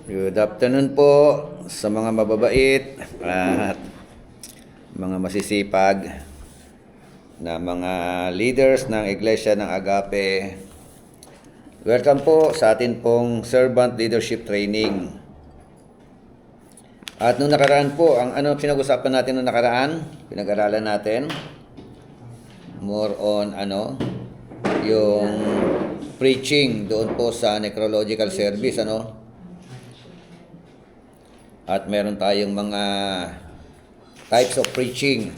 Good afternoon po sa mga mababait at mga masisipag na mga leaders ng Iglesia ng Agape. Welcome po sa atin pong Servant Leadership Training. At nung nakaraan po, ang pinag-usapan natin nung nakaraan, pinag-aralan natin more on yung preaching doon po sa necrological service, At meron tayong mga types of preaching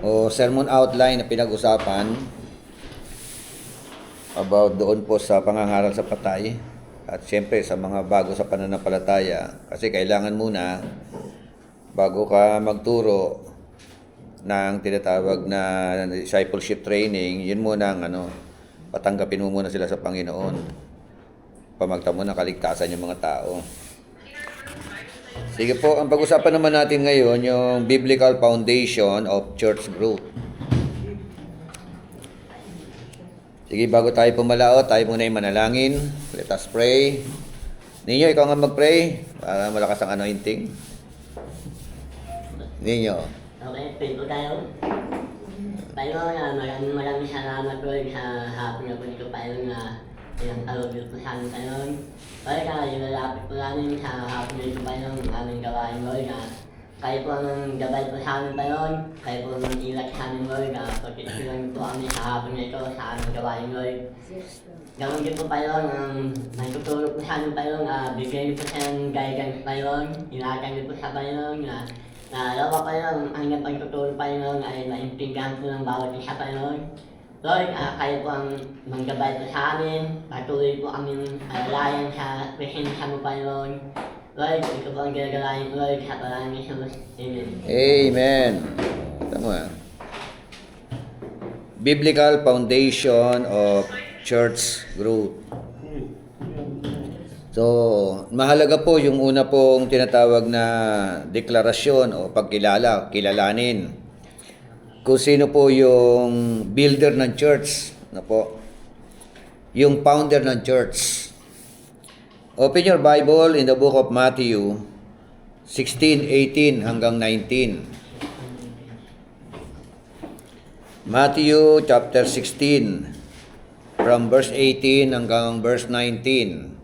o sermon outline na pinag-usapan about doon po sa pangangaral sa patay at siyempre sa mga bago sa pananampalataya. Kasi kailangan muna, bago ka magturo ng tinatawag na discipleship training, yun muna ang patanggapin mo muna sila sa Panginoon. Pamagta mo ng kaligtasan yung mga tao. Sige po, ang pag-usapan naman natin ngayon yung biblical foundation of church growth. Sige, bago tayo pumalaot, tayo muna yung manalangin. Let us pray. Ninyo, ikaw nga mag-pray para malakas ang anointing. Ninyo. Okay, pray po tayo. Tayo na maraming salamat po sa hapon na po nito tayo na ilang kalugil po sa amin tayo. Lord, ilalapit po namin sa hapon na ito tayo ng aming gawain, Lord, na kayo po ang gabay po sa amin tayo, kayo po ang ilat sa amin, Lord, na pagkisilang po kami sa hapon na ito sa aming gawain, Lord. Gawin din po tayo ng may tutulog po sa amin tayo, na bigyan niyo po sa guidance tayo, ilatan niyo po sa tayo, na lawa pa yun, hanggang pagtutulog pa yun ay maintindihan po ng bawat isa pa yun. Lord, kayo po ang manggabay po sa amin, patuloy po kaming alalayan sa presensya mo pa yun. Lord, ito po ang gagalayan, Lord, sa parang Jesus. Amen. Amen. Tama. Biblical foundation of church growth. So, mahalaga po yung una pong tinatawag na deklarasyon o pagkilala, kilalanin. Kung sino po yung builder ng church, yung founder ng church. Open your Bible in the book of Matthew 16:18 hanggang 19. Matthew chapter 16 from verse 18 hanggang verse 19.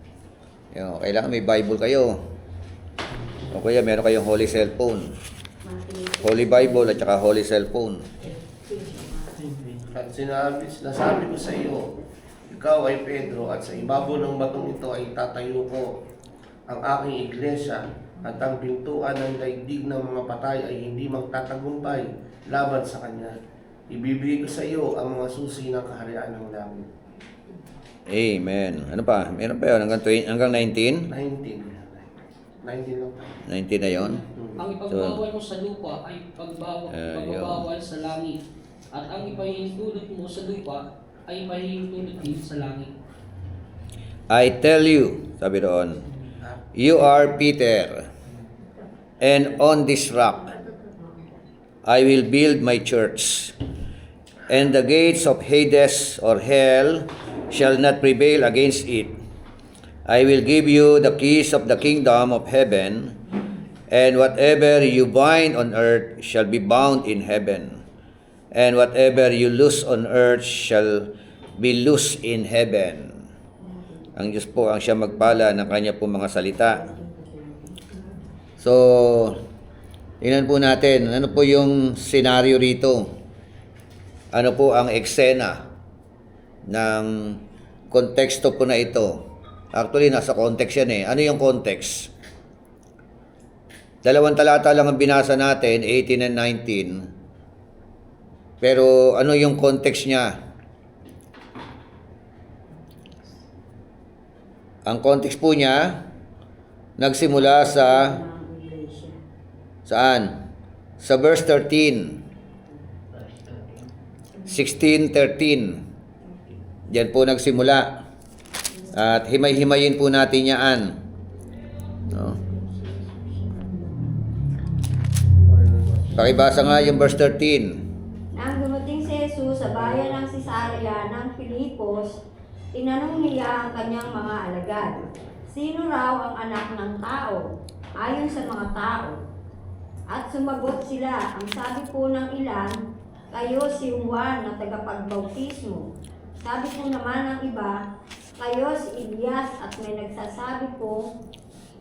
Kailangan may Bible kayo. O kaya meron kayong holy cellphone. Holy Bible at saka holy cellphone. At sinasabi ko sa iyo, ikaw ay Pedro, at sa ibabaw ng batong ito ay tatayo ko ang aking iglesia, at ang pintuan ng daigdig ng mga patay ay hindi magtatagumpay laban sa kanya. Ibibigay ko sa iyo ang mga susi ng kaharian ng langit. Amen. Ano pa? Meron pa yun? Hanggang 19? 19 lang. 19 na yun? Ang ipagbawal mo sa lupa ay pagbabawal sa langit, at ang ipahihintulot mo sa lupa ay ipahihintulot din sa langit. I tell you, sabi doon, you are Peter, and on this rock I will build my church, and the gates of Hades or hell shall not prevail against it. I will give you the keys of the kingdom of heaven, and whatever you bind on earth shall be bound in heaven, and whatever you loose on earth shall be loosed in heaven. Ang Diyos po ang siya magpala ng kanya po mga salita. So, tingnan po natin, ano po yung senaryo rito? Ano po ang eksena ng konteksto po na ito? Actually, nasa context yan eh. Ano yung context? 2 talata lang ang binasa natin, 18 and 19. Pero ano yung context niya? Ang context po niya, nagsimula sa saan? Sa verse 13. 16:13. Diyan po nagsimula. At himay-himayin po natin yan. Pakibasa nga yung verse 13. Nang dumating si Jesus sa bayan ng Cesarea ng Filipos, tinanong niya ang kanyang mga alagad, sino raw ang anak ng tao ayon sa mga tao? At sumagot sila, ang sabi po ng ilan, kayo si Juan na tagapagbautismo. Sabi po naman ng iba, kayo si Elias, at may nagsasabi po,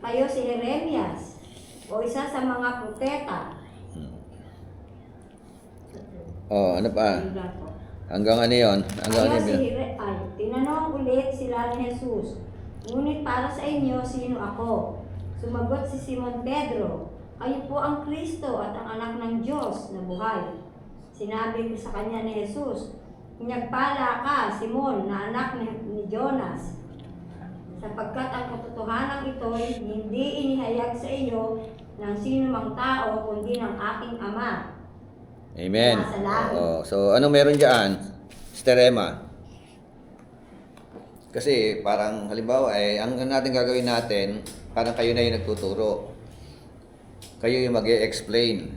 kayo si Jeremias o isa sa mga propeta. Oh, ano pa? Yun lang po. Hanggang ano yun? Hanggang ano Kaya yun? tinanong ulit sila ni Jesus, ngunit para sa inyo, sino ako? Sumagot si Simon Pedro, kayo po ang Kristo at ang anak ng Diyos na buhay. Sinabi sa kanya ni Jesus, "Pinagpala ka, Simon, na anak ni Jonas, sapagkat ang katotohanan ito'y hindi inihayag sa iyo ng sino mang tao, kundi ng aking Ama." Amen. Nasa langit. Oo. So, anong meron dyan? Sister Emma. Kasi parang halimbawa, ang natin gagawin natin, parang kayo na yung nagtuturo. Kayo yung mag-e-explain.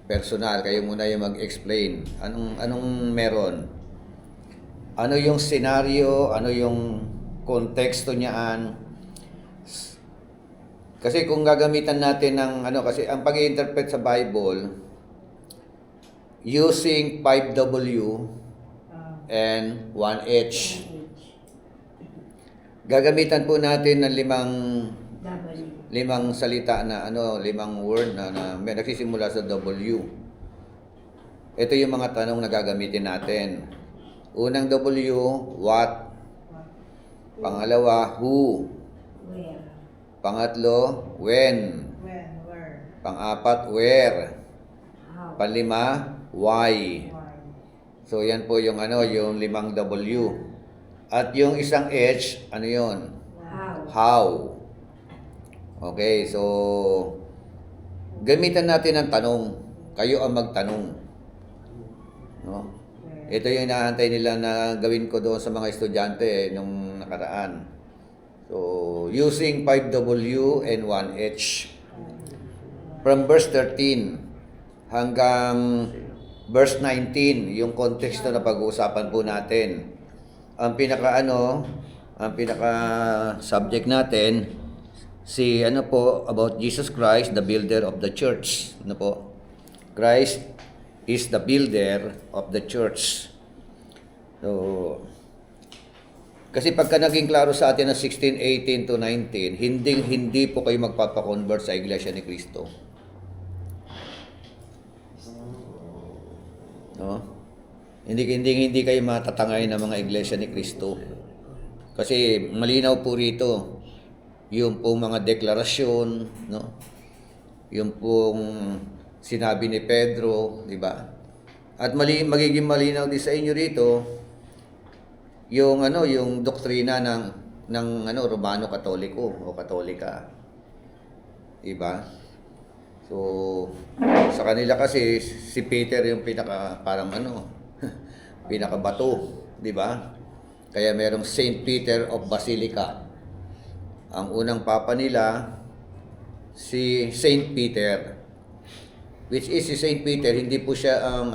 Personal, kayo muna yung mag-explain. Anong meron? Ano yung senaryo? Ano yung konteksto niyaan? Kasi kung gagamitan natin ng kasi ang pag-i-interpret sa Bible, using 5W and 1H. Gagamitan po natin ng limang salita na limang word na may nagsisimula sa W. Ito yung mga tanong na gagamitin natin. Unang W, what? Pangalawa, who? Where? Pangatlo, when? Where? Pang-apat, where? How? Panlima, why? So yan po yung yung limang W. At yung isang H, ano yun? How? How. Okay, so gamitan natin ang tanong. Kayo ang magtanong. No? Ito yung inaantay nila na gawin ko doon sa mga estudyante nung nakaraan. So, using 5W and 1H. From verse 13 hanggang verse 19, yung konteksto na pag-uusapan po natin. Ang pinaka subject natin, about Jesus Christ, the builder of the church. Christ is the builder of the church. So, kasi pagka naging klaro sa atin ng 16, 18 to 19, hindi po kayo magpapakonvert sa Iglesia ni Cristo. No? Hindi kayo matatangay ng mga iglesia ni Cristo. Kasi malinaw po rito yung pong mga deklarasyon, no? Yung pong sinabi ni Pedro, di ba? At magiging malinaw din sa inyo rito yung yung doktrina ng Romano Katoliko o Katolika. Di ba? So, sa kanila kasi si Peter yung pinakabato, di ba? Kaya merong Saint Peter of Basilica. Ang unang papa nila si Saint Peter, which is si Saint Peter, hindi po siya ang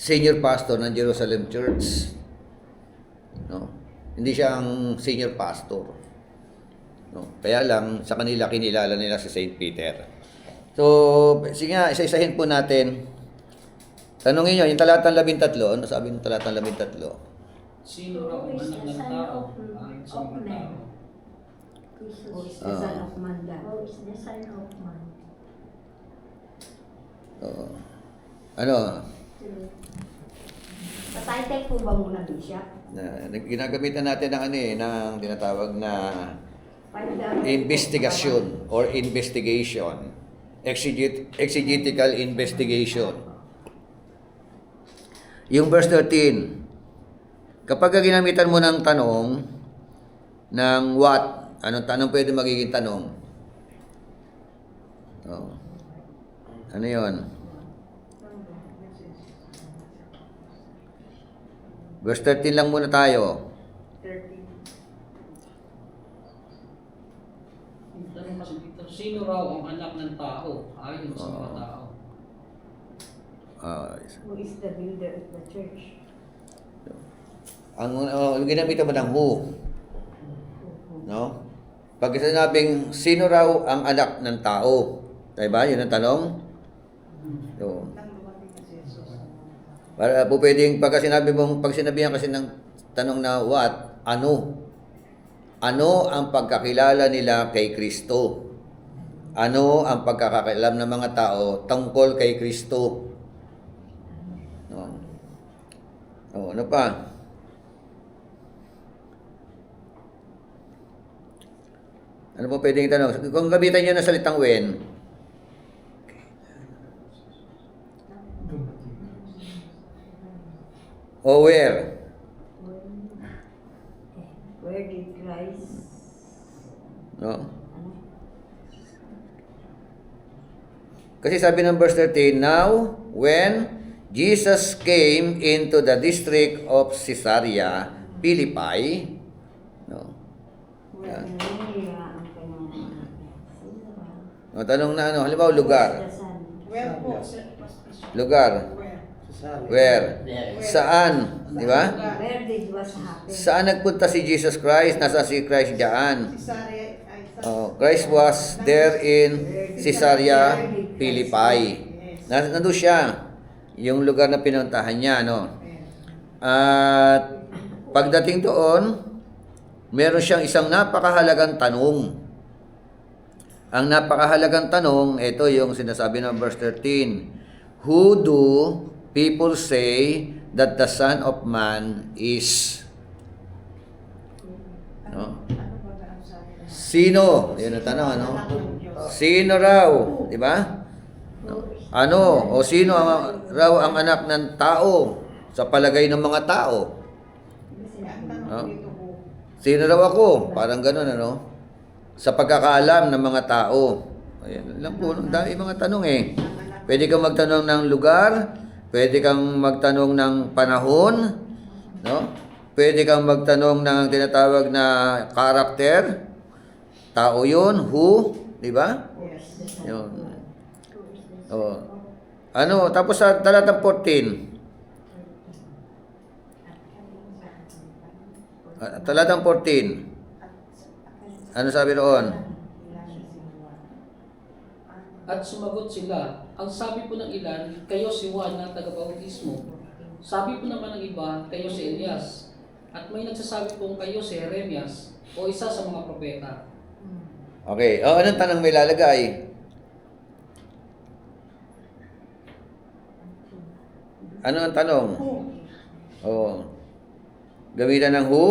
senior pastor ng Jerusalem Church. No? Hindi siya ang senior pastor. No, kaya lang sa kanila kinilala nila si Saint Peter. So, sige nga, isa-isahin po natin. Tanungin niyo, yung talatang 13, ano sabi ng talatang 13? Sino raw ang anak ng tao ayon sa mga tao? Who is the son of man? Who is the son of man? Ano? Sa title po ba muna, Bishop? Ginagamitan natin ng tinatawag na Find investigation or investigation. Exegetical investigation. Yung verse 13, kapag ginamitan mo ng tanong ng what, anong tanong pwede magiging tanong? Ano yun? Verse 13 lang muna tayo. 13. Tanong kasi dito, sino raw ang anak ng tao ayon sa mga tao? Who is the builder of the church? Ang ginamitan mo ng who. No? Pag sinabing, sino raw ang anak ng tao? Diba? Yun ang tanong. So, para po pwedeng, pag sinabihan kasi ng tanong na what? Ano? Ano ang pagkakilala nila kay Kristo? Ano ang pagkakailam ng mga tao tungkol kay Kristo? No. Oh, ano pa? Ano po pwedeng tanong? Kung gamitan nyo ng salitang when, o where? Where did Christ? No? Kasi sabi ng verse 13, now, when Jesus came into the district of Caesarea Philippi, no? Where Maria ang kanyang No, tanong na ano, halimbawa lugar. Where po? Lugar. Where? Saan? Di ba? Where did was happen? Saan nagpunta si Jesus Christ? Nasaan si Christ diyan? Oh, Christ was there in Caesarea Philippi. Nandun siya. Yung lugar na pinuntahan niya, no? At pagdating doon, meron siyang isang napakahalagang tanong. Ang napakahalagang tanong, ito yung sinasabi ng verse 13. Who do people say that the Son of Man is? No? Sino? Yun ang tanong, ano? Sino raw? Di ba? Ano? O sino raw ang anak ng tao sa palagay ng mga tao? No? Sino raw ako? Parang ganun, ano? Sa pagkakaalam ng mga tao. Ayan lang po, dahil mga tanong eh. Pwede kang magtanong ng lugar, pwede kang magtanong ng panahon, no? Pwede kang magtanong ng tinatawag na karakter, tao yun, who, di ba? Yun. Oh. Ano, tapos sa talatang 14. Talatang 14. Ano sabi roon? At sumagot sila, ang sabi po ng ilan, kayo si Juan na taga-bautismo. Sabi po naman ng iba, kayo si Elias. At may nagsasabi pong kayo si Jeremias o isa sa mga propeta. Okay. Oh, anong tanong may lalagay? Ano ang tanong? Oh. Gamitan ng who?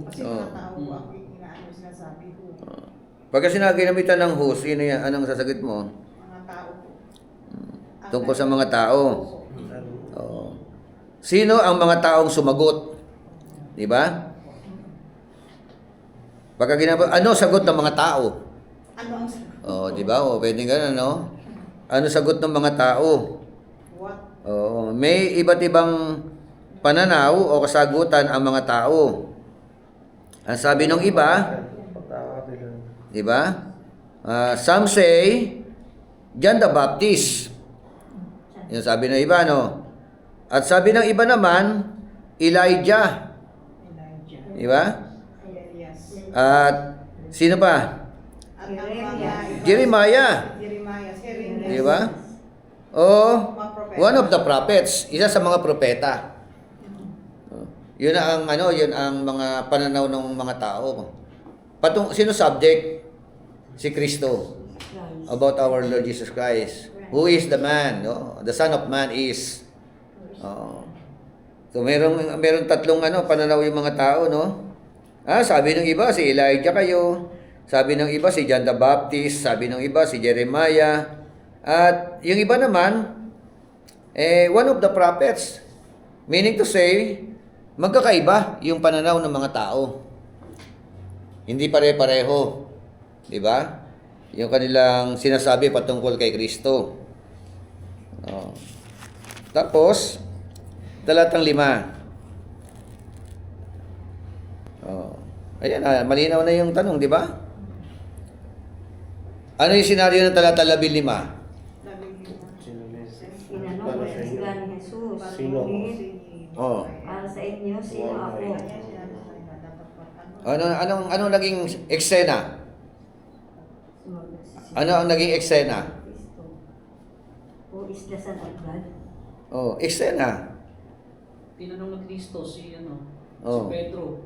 Kasi Oh. mga tao po ang inaano sinasabi ko. Pagka ginamitan ng who, sino yan? Anong sasagot mo? Mga tao po. Tungkol sa mga tao. Oo. Sino ang mga taong sumagot? Di ba? Pagka ano sagot ng mga tao? Ano ang sagot? Oh, di ba? O, pwedeng ganun, no? Ano sagot ng mga tao? What? Oo. May iba't ibang pananaw o kasagutan ang mga tao. Ang sabi ng iba, di ba? Some say, John the Baptist. Yung sabi ng iba, no? At sabi ng iba naman, Elijah. Elijah. Di ba? Elias. At sino pa? At ang mga Jeremiah. Jeremiah. Jeremiah. Di ba? O, one of the prophets. Isa sa mga propeta. Yun ang yun ang mga pananaw ng mga tao. Sino subject? Si Kristo. About our Lord Jesus Christ. Who is the man? No? The Son of Man is. So meron tatlong pananaw yung mga tao, no? Sabi ng iba si Elijah kayo. Sabi ng iba si John the Baptist, sabi ng iba si Jeremiah. At yung iba naman one of the prophets. Meaning to say, magkakaiba yung pananaw ng mga tao. Hindi pare-pareho. Di ba? Yung kanilang sinasabi patungkol kay Kristo. Tapos, talatang 5. Ayan, malinaw na yung tanong, di ba? Ano yung senaryo ng talata 15? Tinanong ko sila ni Jesus. Sino? Ngunit, Oh. para sa inyo, sino ako? Anong naging eksena? Sumagot si Simon. Ano ang naging eksena? Kristo. Who is the Son of God? Oh, eksena. Tinanong ng Kristo si Oh. si Pedro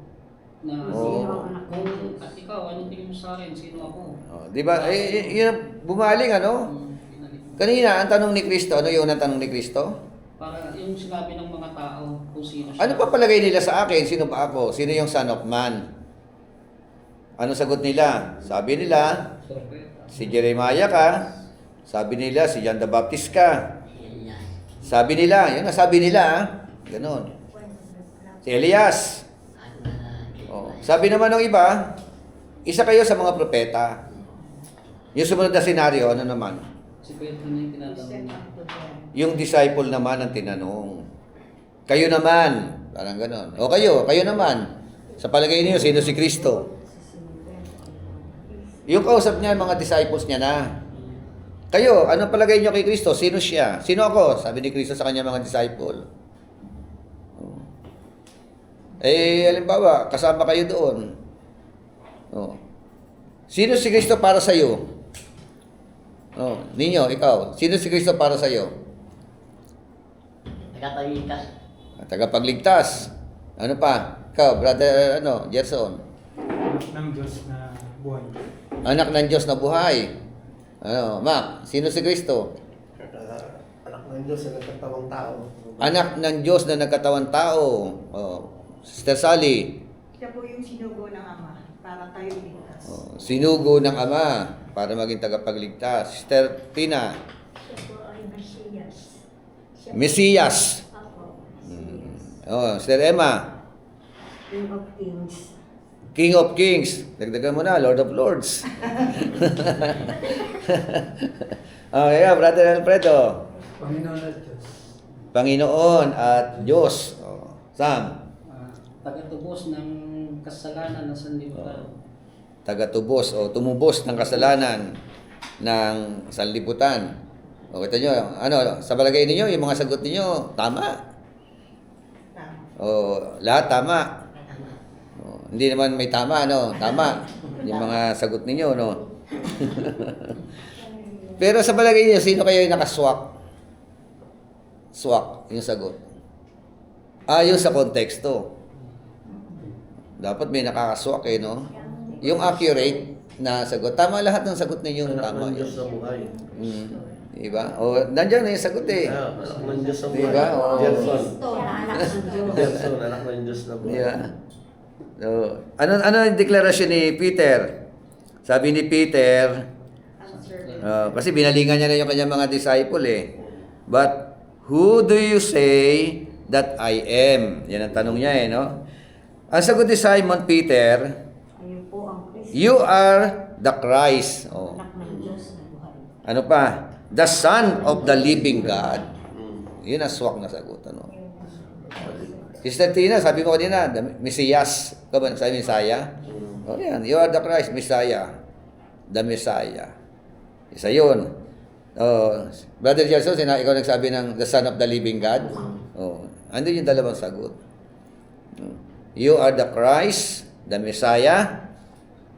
na Oh. Sino ang anak ng kung Diyos? at ikaw, anong tingin mo sa akin? Sino ako? Oh, di ba? Yun ang bumaling, ano? Pinalik. Kanina, ang tanong ni Kristo, ano yung unang tanong ni Kristo? Para yung sinabi ng mga tao kung sino siya. Ano pa palagay nila sa akin? Sino ba ako? Sino yung Son of Man? Ano sagot nila? Sabi nila, si Jeremiah ka. Sabi nila, si John the Baptist ka. Elias. Sabi nila, yun ang sabi nila, ah. Ganon. Si Elias. At Oh. Sabi naman ng iba, isa kayo sa mga propeta. Yung sumunod na senaryo, ano naman? Si Pedro na yung Send tinatanong niya. unto them. Yung disciple naman ang tinanong. Kayo naman. Parang ganon. O kayo naman. Sa palagay niyo, sino si Kristo? Si Simon Pedro. Yung kausap niya, mga disciples niya na. Kayo, ano palagay niyo kay Kristo? Sino siya? Sino ako? Sabi ni Kristo sa kanya mga disciple. Oh. Halimbawa, kasama kayo doon. Oh. Sino si Kristo para sa iyo? Oh, ninyo, ikaw. Sino si Kristo para sa iyo? Tagapagligtas. Tagapagligtas. Ano pa? Ikaw, brother, Gerson. ng Diyos na buhay. Anak ng Diyos na buhay. Mac, sino si Kristo? Anak ng Diyos na nagkatawang tao. Anak ng Diyos na nagkatawang tao. Oh. Sister Sally, Siya po yung sinugo ng Ama para tayo ligtas. sinugo ng Ama para maging tagapagligtas. Sister Tina, Siya po ay Mesiyas. Siya po- Mesiyas. Ako. Sister Emma, King of Kings. King of Kings. Dagdagan mo na, Lord of Lords. Brother Alfredo, Panginoon at Diyos. Panginoon at Diyos. Sam, Tagatubos ng kasalanan ng sanlibutan. tagatubos o tumubos ng kasalanan ng sanlibutan. O kita nyo, sa palagay ninyo, yung mga sagot ninyo, tama. Tama. O, lahat tama. Tama. O, hindi naman may tama, Tama. Yung mga sagot ninyo, Pero sa palagay niyo, sino kayo yung nakaswak? Swak, yung sagot. Ayon sa konteksto. Dapat may nakakaswak Yung accurate na sagot. Tama lahat ng sagot ninyo. Anak Tama ng yun. Diyos na buhay. Diba? O, nandiyan na yung sagot Anak ng Diyos na buhay. Diba? Oo. Gerson. Kristo na anak ng Diyos. Gerson, anak ng Diyos na buhay. Yeah. So, ano yung deklarasyon ni Peter? Sabi ni Peter, Answer. kasi binalingan niya na yung kanyang mga disciple But who do you say that I am? Yan ang tanong niya Ang sagot ni Simon Peter, Ayun po ang Kristo. you are the Christ. Anak ng Diyos na buhay. Ano pa? The Son of the living God. Yun ang swak na sagot. Sister Tina, sabi mo kanina, the Messias. Ka ba? Sabi Messiah? Yan. You are the Christ, Messiah. The Messiah. Isa yun. Brother Gerson, ikaw nagsabi ng the Son of the living God? Andun yung dalawang sagot. You are the Christ, the Messiah,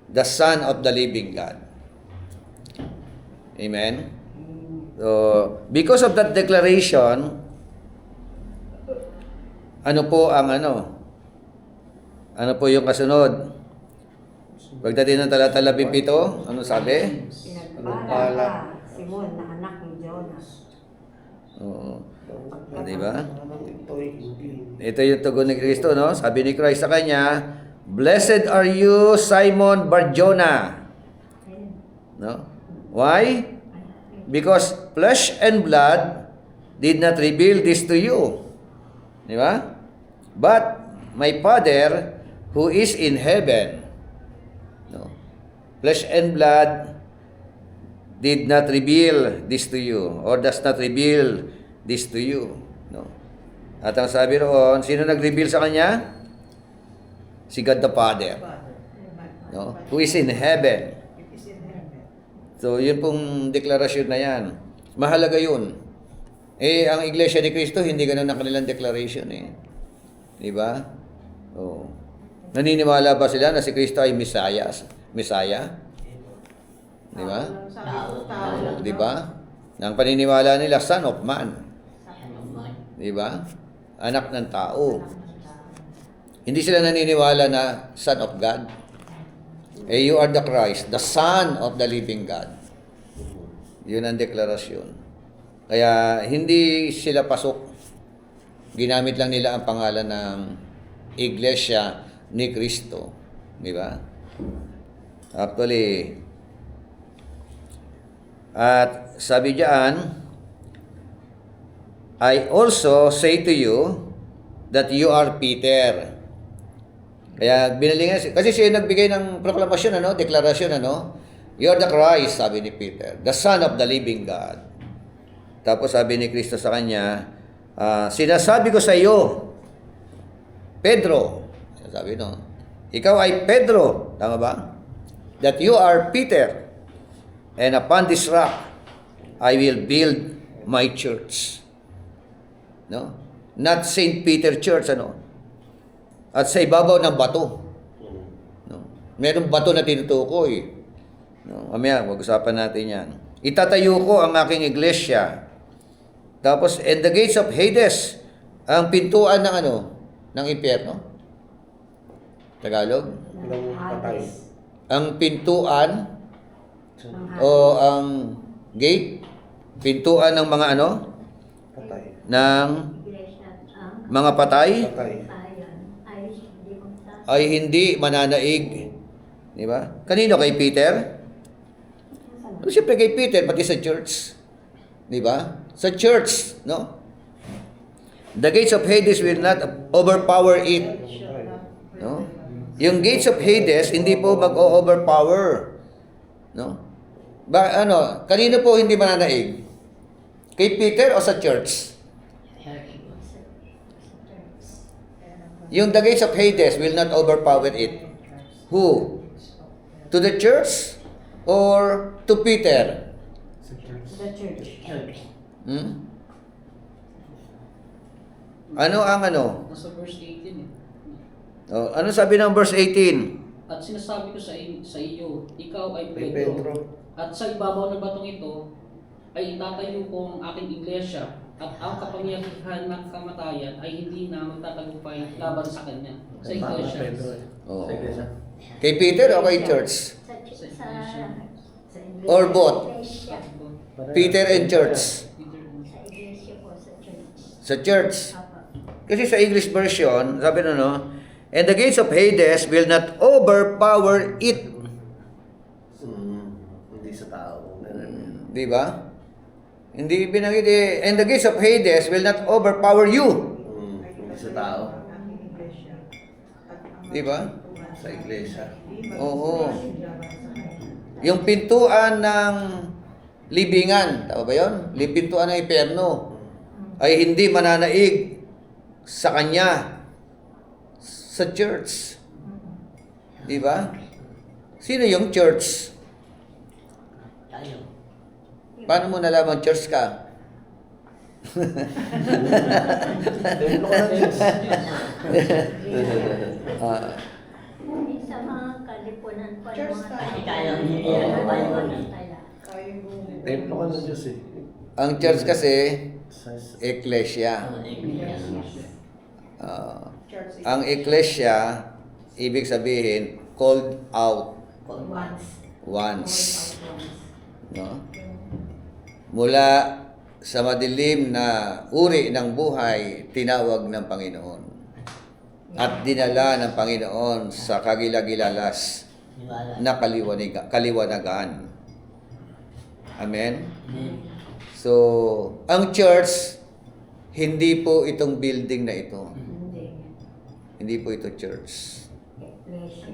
the Son of the living God. Amen? So, because of that declaration, ano po yung kasunod? Pagdating ng talata 17, ano sabi? Pinagpala ka, Simon, na anak ni Jonas. Oo. Di ba? Ito'y hindi. Ito yung tugon ni Kristo, Sabi ni Christ sa kanya, Blessed are you, Simon Bar-Jonah. Ayun. Why? Because flesh and blood did not reveal this to you. Di ba? But my Father who is in heaven. Flesh and blood did not reveal this to you or does not reveal this to you. At ang sabi roon, sino nag-reveal sa kanya? Si God the Father, who is in heaven. It is in heaven. So, yun pong deklarasyon na yan. Mahalaga yun. Ang Iglesia ni Cristo, hindi ganun ang kanilang declaration Di ba? Oh. Naniniwala ba sila na si Kristo ay Messiah? Di ba? Di ba? Ang paniniwala nila, Son of Man. Di ba? Anak ng tao. Hindi sila naniniwala na Son of God. Eh, you are the Christ, the Son of the living God. Yun ang deklarasyon. Kaya hindi sila pasok. Ginamit lang nila ang pangalan ng Iglesia ni Kristo. Di ba? Actually, at sabi diyan, I also say to you that you are Peter. Kaya binalingan, kasi siya yung nagbigay ng proklamasyon, deklarasyon, you are the Christ, sabi ni Peter, the Son of the living God. Tapos sabi ni Kristo sa kanya, sinasabi ko sa iyo, Pedro, sabi ikaw ay Pedro, tama ba? That you are Peter, and upon this rock, I will build my church. No? Not Saint Peter Church, At sa ibabaw ng bato. No? Merong bato na tinutukoy. No? Mamaya, mag-usapan natin yan. Itatayo ko ang aking iglesia. Tapos, and the gates of Hades, ang pintuan ng ng impyerno. Tagalog? Walang patay. Ang pintuan o ang gate, pintuan ng mga Patay. ng mga patay Patay. ay hindi mananaig. Di ba? Kanino? Kay Peter? Siyempre kay Peter, pati sa church. Di ba? Sa church, no? The gates of Hades will not overpower it. No? Yung gates of Hades, hindi po mag-overpower. No? Kanino po hindi mananaig? Kay Peter o sa church? Yung the gates of Hades will not overpower it. Who? To the church or to Peter? Sa church. The church. Hmm? Ano ang Nasa verse 18 Oh, ano sabi ng verse 18? At sinasabi ko sa iyo, ikaw ay Kay Pedro. Pedro. At sa ibabaw ng batong ito, ay itatayo ko ang aking iglesia. At ang kapangyarihan ng kamatayan ay hindi na magtatagumpay laban sa kanya. Sa iglesia. Pedro. Oo. Sa iglesia. Kay Peter o kay church? Or both? Peter and church. Sa church. Kasi sa English version, sabi and the gates of Hades will not overpower it. Hindi sa tao. Di ba? Hindi binanggit and the gates of Hades will not overpower you. Hindi sa tao. Di ba? Sa iglesia. Oo. Yung pintuan ng libingan, tama ba yun? Pintuan ng impyerno ay hindi mananaig sa kanya sa church. Di ba? Sino yung church? Tayo. Paano mo nalaman church ka? Templo ka ng Diyos. Ah, Sa mga kalipunan po ng Church mga tayo. Tayo, hindi yan. Templo ka ng Diyos ang church kasi, Sa ecclesia. Church. Ang ecclesia, ibig sabihin, called out once. No? Mula sa madilim na uri ng buhay, tinawag ng Panginoon. At dinala ng Panginoon sa kagilagilalas na kaliwanagan. Amen? So, ang church, hindi po itong building na ito. Hindi po ito church.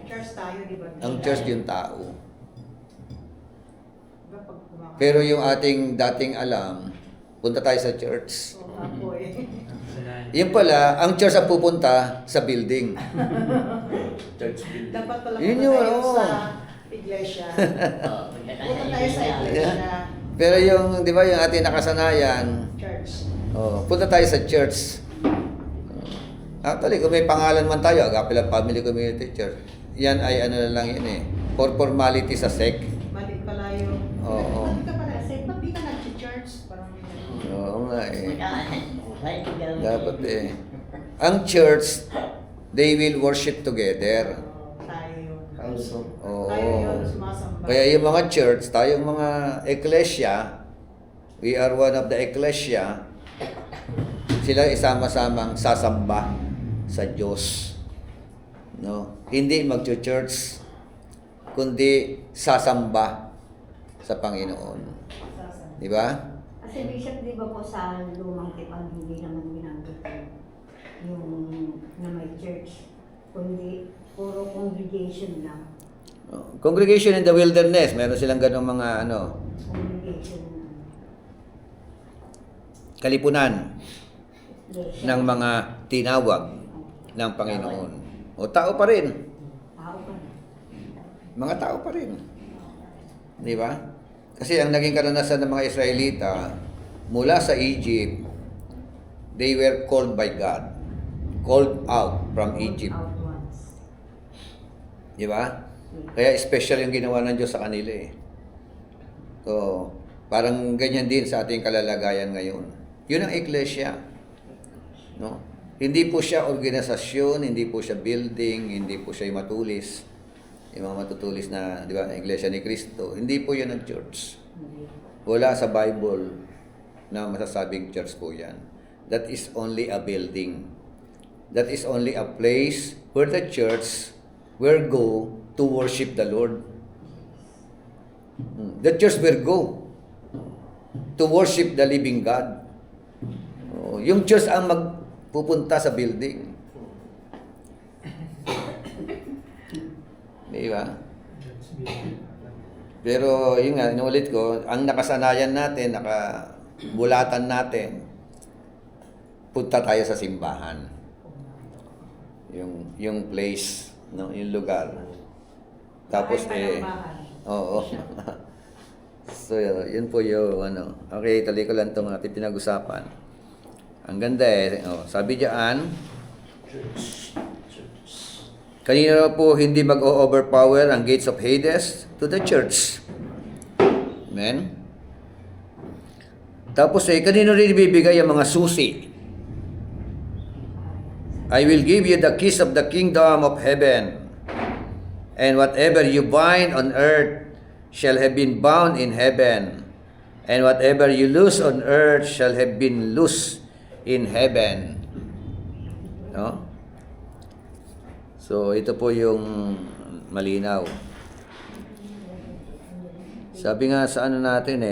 Church tayo, di ba? Ang church yung tao. Diba pag kumakain? Pero yung ating dating alam, punta tayo sa church. Oo, ako eh. Yung pala, ang church ang pupunta sa building. church building. Dapat pala Yun punta yun, tayo oo. sa iglesia. Punta tayo sa iglesia. Pero yung, di ba, yung ating nakasanayan, Church. punta tayo sa church. Actually, kung may pangalan man tayo, Agape Love Family Community Church, yan ay ano na lang yun eh. For formality sa sec. Mali pala yun. Oo. Bakit ka pala? Say, ba't di ka nag-church? Parang Oo nga eh. Balik ka lang. Dapat eh. Ang church, they will worship together. tayo yun. Also, Oo. Tayo yun, sumasamba. Kaya yung mga church, tayong mga ecclesia, we are one of the ecclesia, sila isama-samang sasamba sa Diyos. No? Hindi mag-church, kundi sasamba sa Panginoon. Sasamba. Di ba? Kasi Bishop, di ba po sa lumang tipan, hindi naman ginagawa yung na may church, kundi puro congregation lang. Congregation in the wilderness, meron silang ganong mga Congregation kalipunan iglesia. ng mga tinawag ng Panginoon. O tao pa rin. Tao pa rin. Mga tao pa rin. Di ba? Kasi ang naging karanasan ng mga Israelita, mula sa Egypt, they were called by God. Called out from Egypt. Out once. Di ba? Kaya special yung ginawa ng Diyos sa kanila eh. So, parang ganyan din sa ating kalalagayan ngayon. Yun ang iglesia. No? Hindi po siya organisasyon, hindi po siya building, hindi po siya yung matulis. Yung mga matutulis na, di ba, iglesia ni Cristo. Hindi po yan ang church. Wala sa Bible na masasabing church po yan. That is only a building. That is only a place where the church will go to worship the Lord. The church will go to worship the living God. Oh, yung church ang magpupunta sa building. Di ba? Pero yun nga, inulit ko, ang nakasanayan natin, nakabulatan natin, punta tayo sa simbahan. Yung place, no, yung lugar. Tapos Bahay pa ng bahay. oo. So, yun po yung Okay, tuloy ko lang itong ating pinag-usapan. Ang ganda eh. Oh, sabi diyan, kanina po hindi mag-overpower ang gates of Hades to the church. Amen? Tapos kanino rin ibibigay ang mga susi? I will give you the keys of the kingdom of heaven. And whatever you bind on earth shall have been bound in heaven. And whatever you loose on earth shall have been loosed in heaven. No? So, ito po yung malinaw. Sabi nga sa ano natin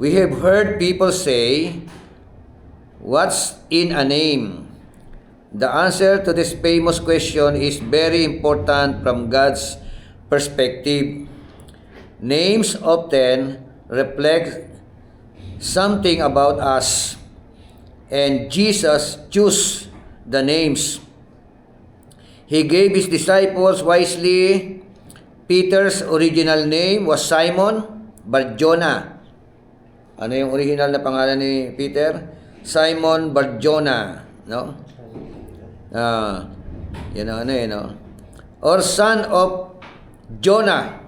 we have heard people say, what's in a name? The answer to this famous question is very important from God's perspective. Names often reflect something about us, and Jesus chose the names. He gave his disciples wisely. Peter's original name was Simon Bar-Jonah. Ano yung original na pangalan ni Peter? Simon Bar-Jonah, no? Yan ang no? Or son of Jonah.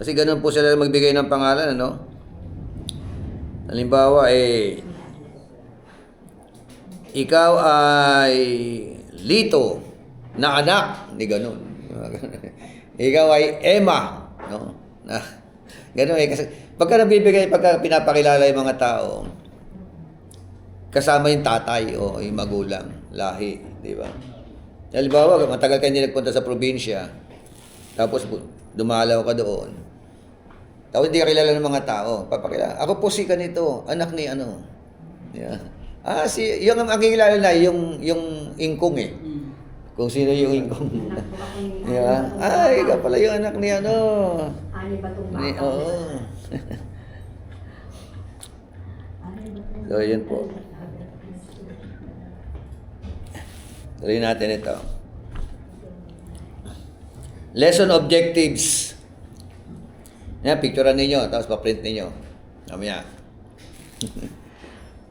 Kasi ganun po sila magbigay ng pangalan, ano? Halimbawa, ikaw ay Lito na anak, hindi ganun. Ikaw ay Emma, no? Ganun kasi pagka pinapakilala yung mga tao, kasama yung tatay o yung magulang, lahi, di ba? Halimbawa, matagal ka hindi nagpunta sa probinsya, tapos dumalaw ka doon. Tapos hindi ka kilala ng mga tao, papakilala. Ako po si ganito, anak ni ano. Yeah. Yung ang kilala na, yung ingkong Kung sino yung ingkong. Anak ko ako ni Yeah. Ay, ikaw pala yung anak ni ano. Ani ba itong Ni, bata? oo. So, yun po. Tuloy natin ito. Lesson objectives. Yan, picturean ninyo, tapos pa-print ninyo. Mamaya.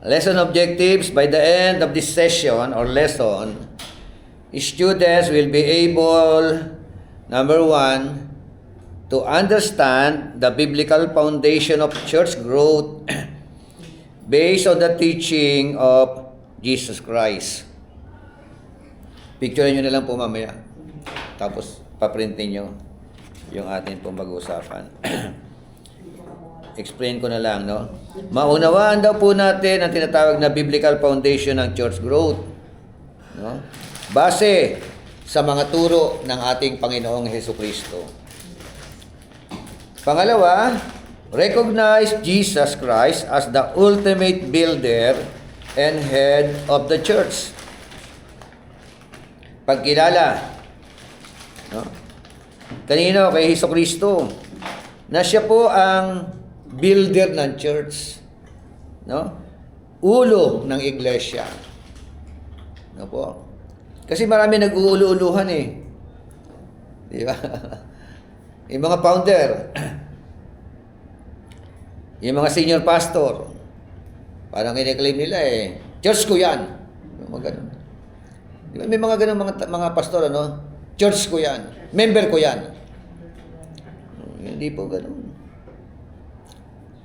Lesson objectives: by the end of this session or lesson, students will be able, number 1, to understand the biblical foundation of church growth based on the teaching of Jesus Christ. Picture nyo na lang po mamaya. Tapos, paprintin nyo yung atin pong pag-uusapan. Explain ko na lang, no? Maunawaan daw po natin ang tinatawag na biblical foundation ng church growth. No? Base sa mga turo ng ating Panginoong Hesukristo. Pangalawa, recognize Jesus Christ as the ultimate builder and head of the church. Pagkilala, no? Kanino? Kay Hesukristo, na siya po ang builder ng church, no? Ulo ng iglesia. No po? Kasi marami nag-uulu-uluhan eh. Di ba? Yung mga founder, yung mga senior pastor, parang kiniklaim nila eh, church ko yan. Yung mga ganun. Di ba? May mga ganun mga pastor, ano? Church ko yan. Member ko yan. Hindi po ganun.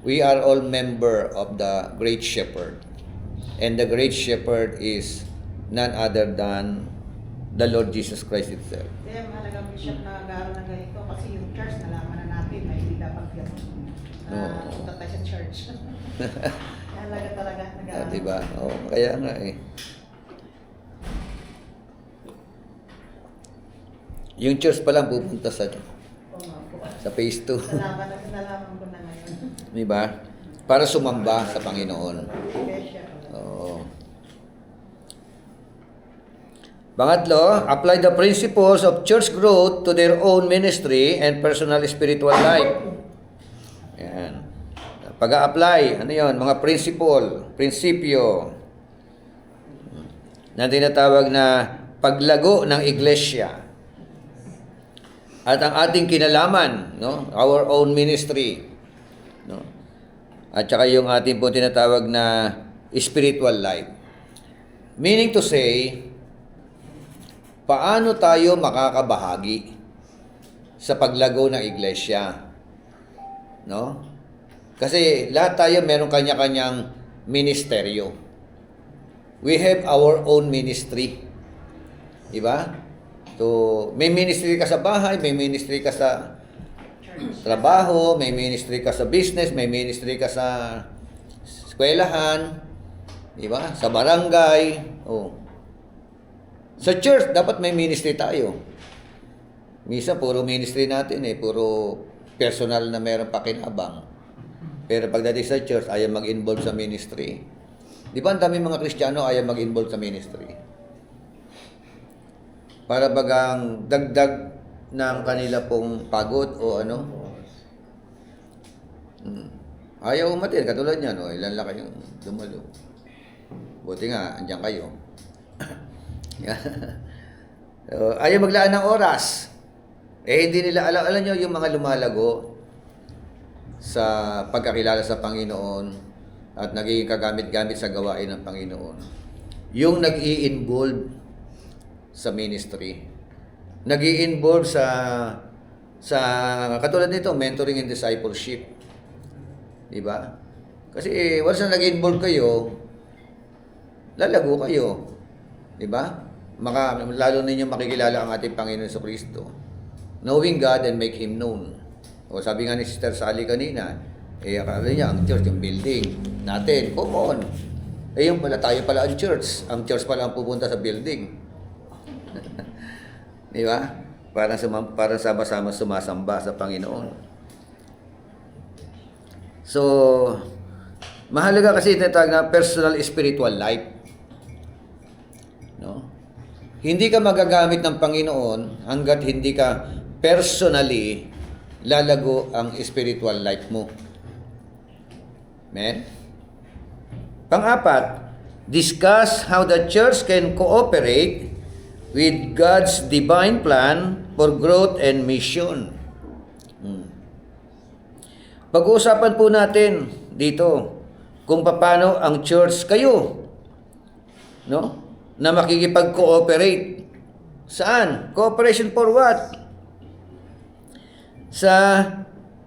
We are all member of the Great Shepherd. And the Great Shepherd is none other than the Lord Jesus Christ itself. Kaya mahalagang bishop na nag-aaral ng ganito kasi yung church, nalaman na natin na hindi dapat gano'n. Punta tayo sa church. Mahalaga talaga nag-aaral. Diba? Oh, kaya nga eh. Yung church pa lang pupunta sa phase 2. Nalaman ko na ngayon. Diba? Para sumamba sa Panginoon. Oo. Pangatlo, apply the principles of church growth to their own ministry and personal spiritual life. Yan. Pag-a-apply, ano yun? Mga prinsipyo na tinatawag na paglago ng iglesia. At ang ating kinalaman, no? Our own ministry. No? At saka yung ating po tinatawag na spiritual life. Meaning to say, paano tayo makakabahagi sa paglago ng iglesia? No? Kasi lahat tayo meron kanya-kanyang ministeryo. We have our own ministry. Diba? So, may ministry ka sa bahay, may ministry ka sa trabaho, may ministry ka sa business, may ministry ka sa eskwelahan, diba? Sa barangay. Oh. Sa church, dapat may ministry tayo. Minsan, puro ministry natin puro personal na meron pakinabang. Pero pagdating sa church, ayaw mag-involve sa ministry. Di ba ang dami mga Kristiyano ayaw mag-involve sa ministry? Para bagang dagdag ng kanila pong pagod o ano. Ayaw umatin, katulad niyan, ilan lang kayong dumalo. Buti nga, andyan kayo. Ayaw maglaan ng oras. Hindi nila alam nyo yung mga lumalago sa pagkakilala sa Panginoon at nagiging kagamit-gamit sa gawain ng Panginoon. Yung nag-i-involve sa ministry. Nag-i-involve sa katulad nito, mentoring and discipleship. Di ba? Kasi once na nag-involve kayo, lalago kayo. Di ba? Lalo ninyo makikilala ang ating Panginoon Jesucristo. Knowing God and make Him known. O sabi nga ni Sister Sally kanina, akala niya ang church, yung building natin, common. Yung pala, tayo pala ang church. Ang church pala ang pupunta sa building. Di ba? Para sama-sama sumasamba sa Panginoon. So, mahalaga kasi tinatawag na personal spiritual life. No? Hindi ka magagamit ng Panginoon hanggat hindi ka personally lalago ang spiritual life mo. Amen? Pang-apat, discuss how the church can cooperate with God's divine plan for growth and mission. Pag-uusapan po natin dito kung paano ang church kayo, no? Na makikipag-cooperate. Saan? Cooperation for what? Sa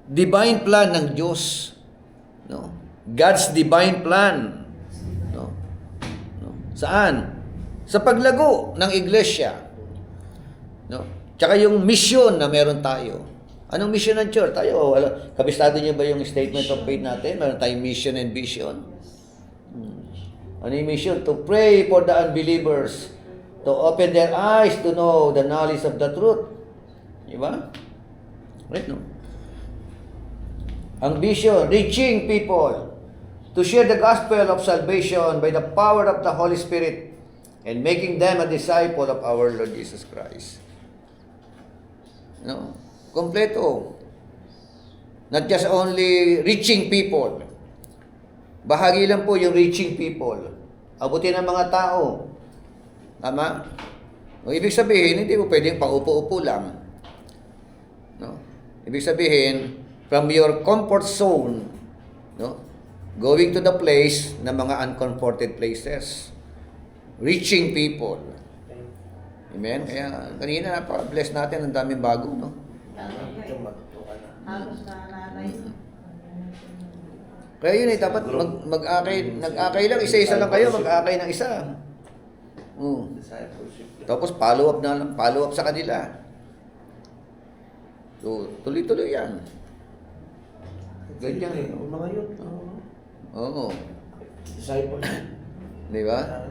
divine plan ng Diyos. No? God's divine plan. No? No? Saan? Sa paglago ng iglesia. No? Tsaka yung mission na meron tayo. Anong mission ng church? Tayo, kabisado niyo ba yung statement of faith natin? Meron tayong mission and vision. Ano yung mission? To pray for the unbelievers. To open their eyes to know the knowledge of the truth. Diba? Right, no? Ang vision, reaching people. To share the gospel of salvation by the power of the Holy Spirit and making them a disciple of our Lord Jesus Christ. No? Kompleto. Not just only reaching people. Bahagi lang po yung reaching people. Abutin ang mga tao. Tama? O, ibig sabihin, hindi mo pwedeng paupo-upo lang. No? Ibig sabihin, from your comfort zone, no? Going to the place na mga uncomforted places. Reaching people. Amen? Kaya kanina napaka-bless natin, ang daming bago, no? Ito, matuto ka na. Halos na nanay. Kaya yun eh, dapat nag-akay lang, isa-isa lang kayo, mag-akay ng isa. Discipleship. Tapos follow up sa kanila. So, tuloy-tuloy yan. Ganyan. Yung mga yun. Oo. Disciple. Di ba?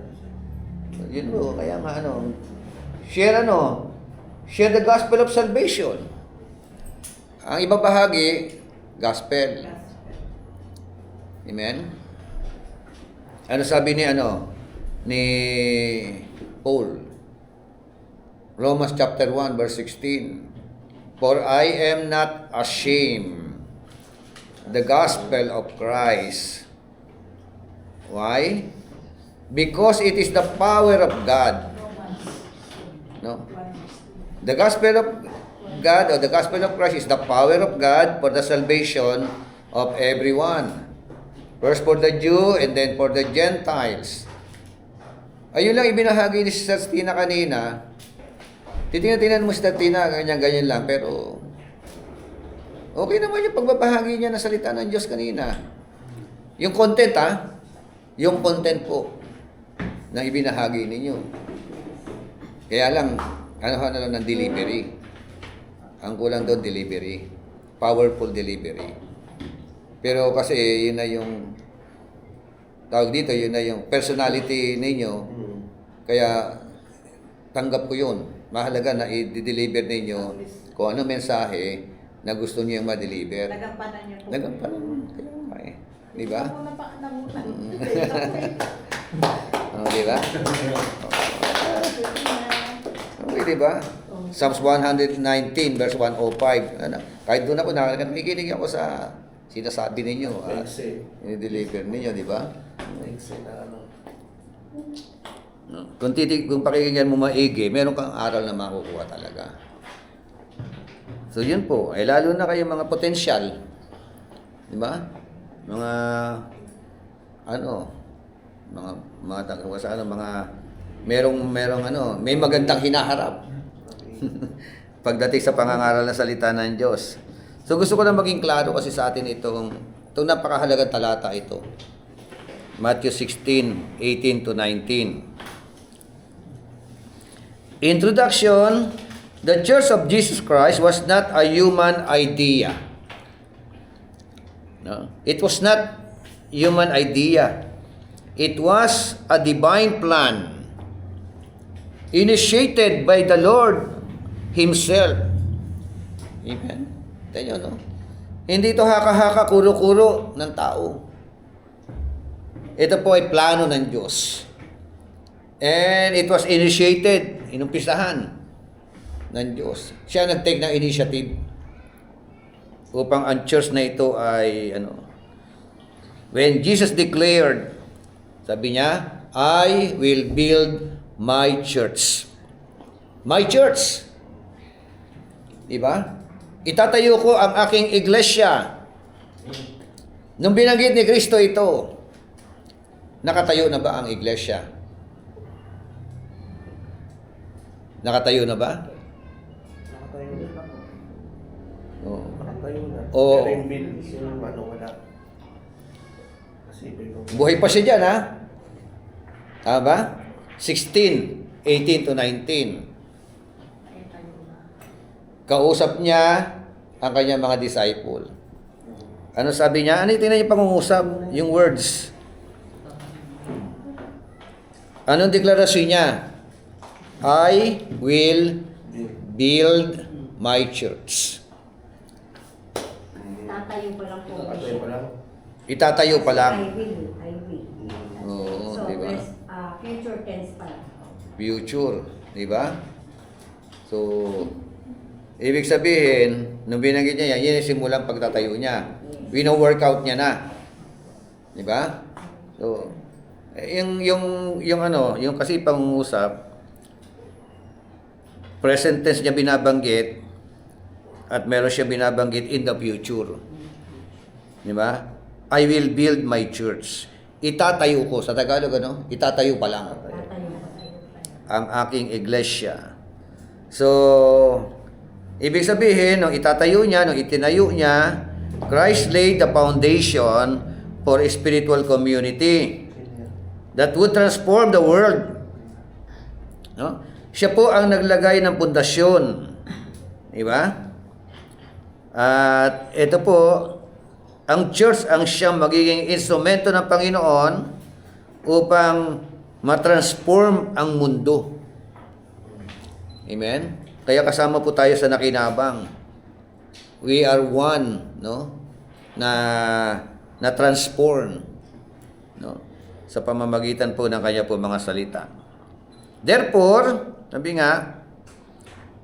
Yun mo, kaya nga share the gospel of salvation. Ang ibang bahagi, gospel. Amen? Ano sabi ni Paul? Romans chapter 1 verse 16. For I am not ashamed the gospel of Christ. Why? Because it is the power of God. No? The gospel of God or the gospel of Christ is the power of God for the salvation of everyone. First for the Jew and then for the Gentiles. Ayun lang ibinahagi ni Sister Tina kanina. Titingnan mo Sister Tina, ganyan-ganyan lang. Pero okay naman yung pagbabahagi niya ng salita ng Diyos kanina. Yung content yung content po na ibinahagi ninyo. Kaya lang, ano lang ng delivery. Ang kulang doon, delivery. Powerful delivery. Pero kasi yun na yung tawag dito, yun na yung personality ninyo. Kaya tanggap ko yun. Mahalaga na i-deliver ninyo kung ano mensahe na gusto niyo ma-deliver. Nagampanan niyo po. Nagampanan. Kaya nga eh. Di ba? Ako na pa namunan. Di ba? Okay, di ba? Psalms 119 verse 105. Kahit doon ako nakikinig ako sa sinasabi ninyo, i-deliver ninyo, di ba? Kung pakikinggan mo maigi, meron kang aral na makukuha talaga. So yun po, ay lalo na kayo mga potensyal, di ba? Mga may magandang hinaharap. Pagdating sa pangangaral ng salita ng Diyos. So gusto ko na maging klaro kasi sa atin itong napakahalagang talata ito. Matthew 16:18 to 19. Introduction, the Church of Jesus Christ was not a human idea. No? It was not human idea. It was a divine plan initiated by the Lord Himself. Amen? Tayo, no? Hindi ito haka-haka, kuro-kuro ng tao. Ito po ay plano ng Diyos. And it was initiated, inumpisahan ng Diyos. Siya nag-take ng initiative upang ang church na ito ay when Jesus declared, sabi niya, I will build my church. My church. Diba? Itatayo ko ang aking iglesia. Nung binanggit ni Kristo ito, Nakatayo na ba ang iglesia? Nakatayo na ba? Nakatayo na. Oo. Nakatayo na. Oo. Pero yung building, yung ano, wala. Kasi iba yung... Buhay pa siya dyan, ha? Tama ba? 16, 18 to 19. Kausap niya ang kanyang mga disciple. Ano sabi niya? Ano yung tingnan niyo pangungusap? Yung words. Anong deklarasyon niya? I will build my church. Tatayo pa lang po. Nakatayo pa lang. Itatayo pa lang. I will. Oo, So, di ba? future tense pa lang. Future, di ba? So, ibig sabihin, nung binanggit niya yan, yun yung simulang pagtatayo niya. Wino-workout niya na. Di ba? So, yung kasi pangungusap, present tense niya binabanggit at meron siya binabanggit in the future. Di ba? I will build my church. Itatayo ko. Sa Tagalog, ano? Itatayo pa lang Tatayo pa. ang aking iglesia. So, ibig sabihin, nung itatayo niya, nung itinayo niya, Christ laid the foundation for a spiritual community that would transform the world. No? Siya po ang naglagay ng pundasyon. Di ba? At ito po, ang church ang siyang magiging instrumento ng Panginoon upang matransform ang mundo. Amen? Kaya kasama po tayo sa nakinabang. We are one, no? Na transform, no? Sa pamamagitan po ng kanya po mga salita. Therefore, sabi nga,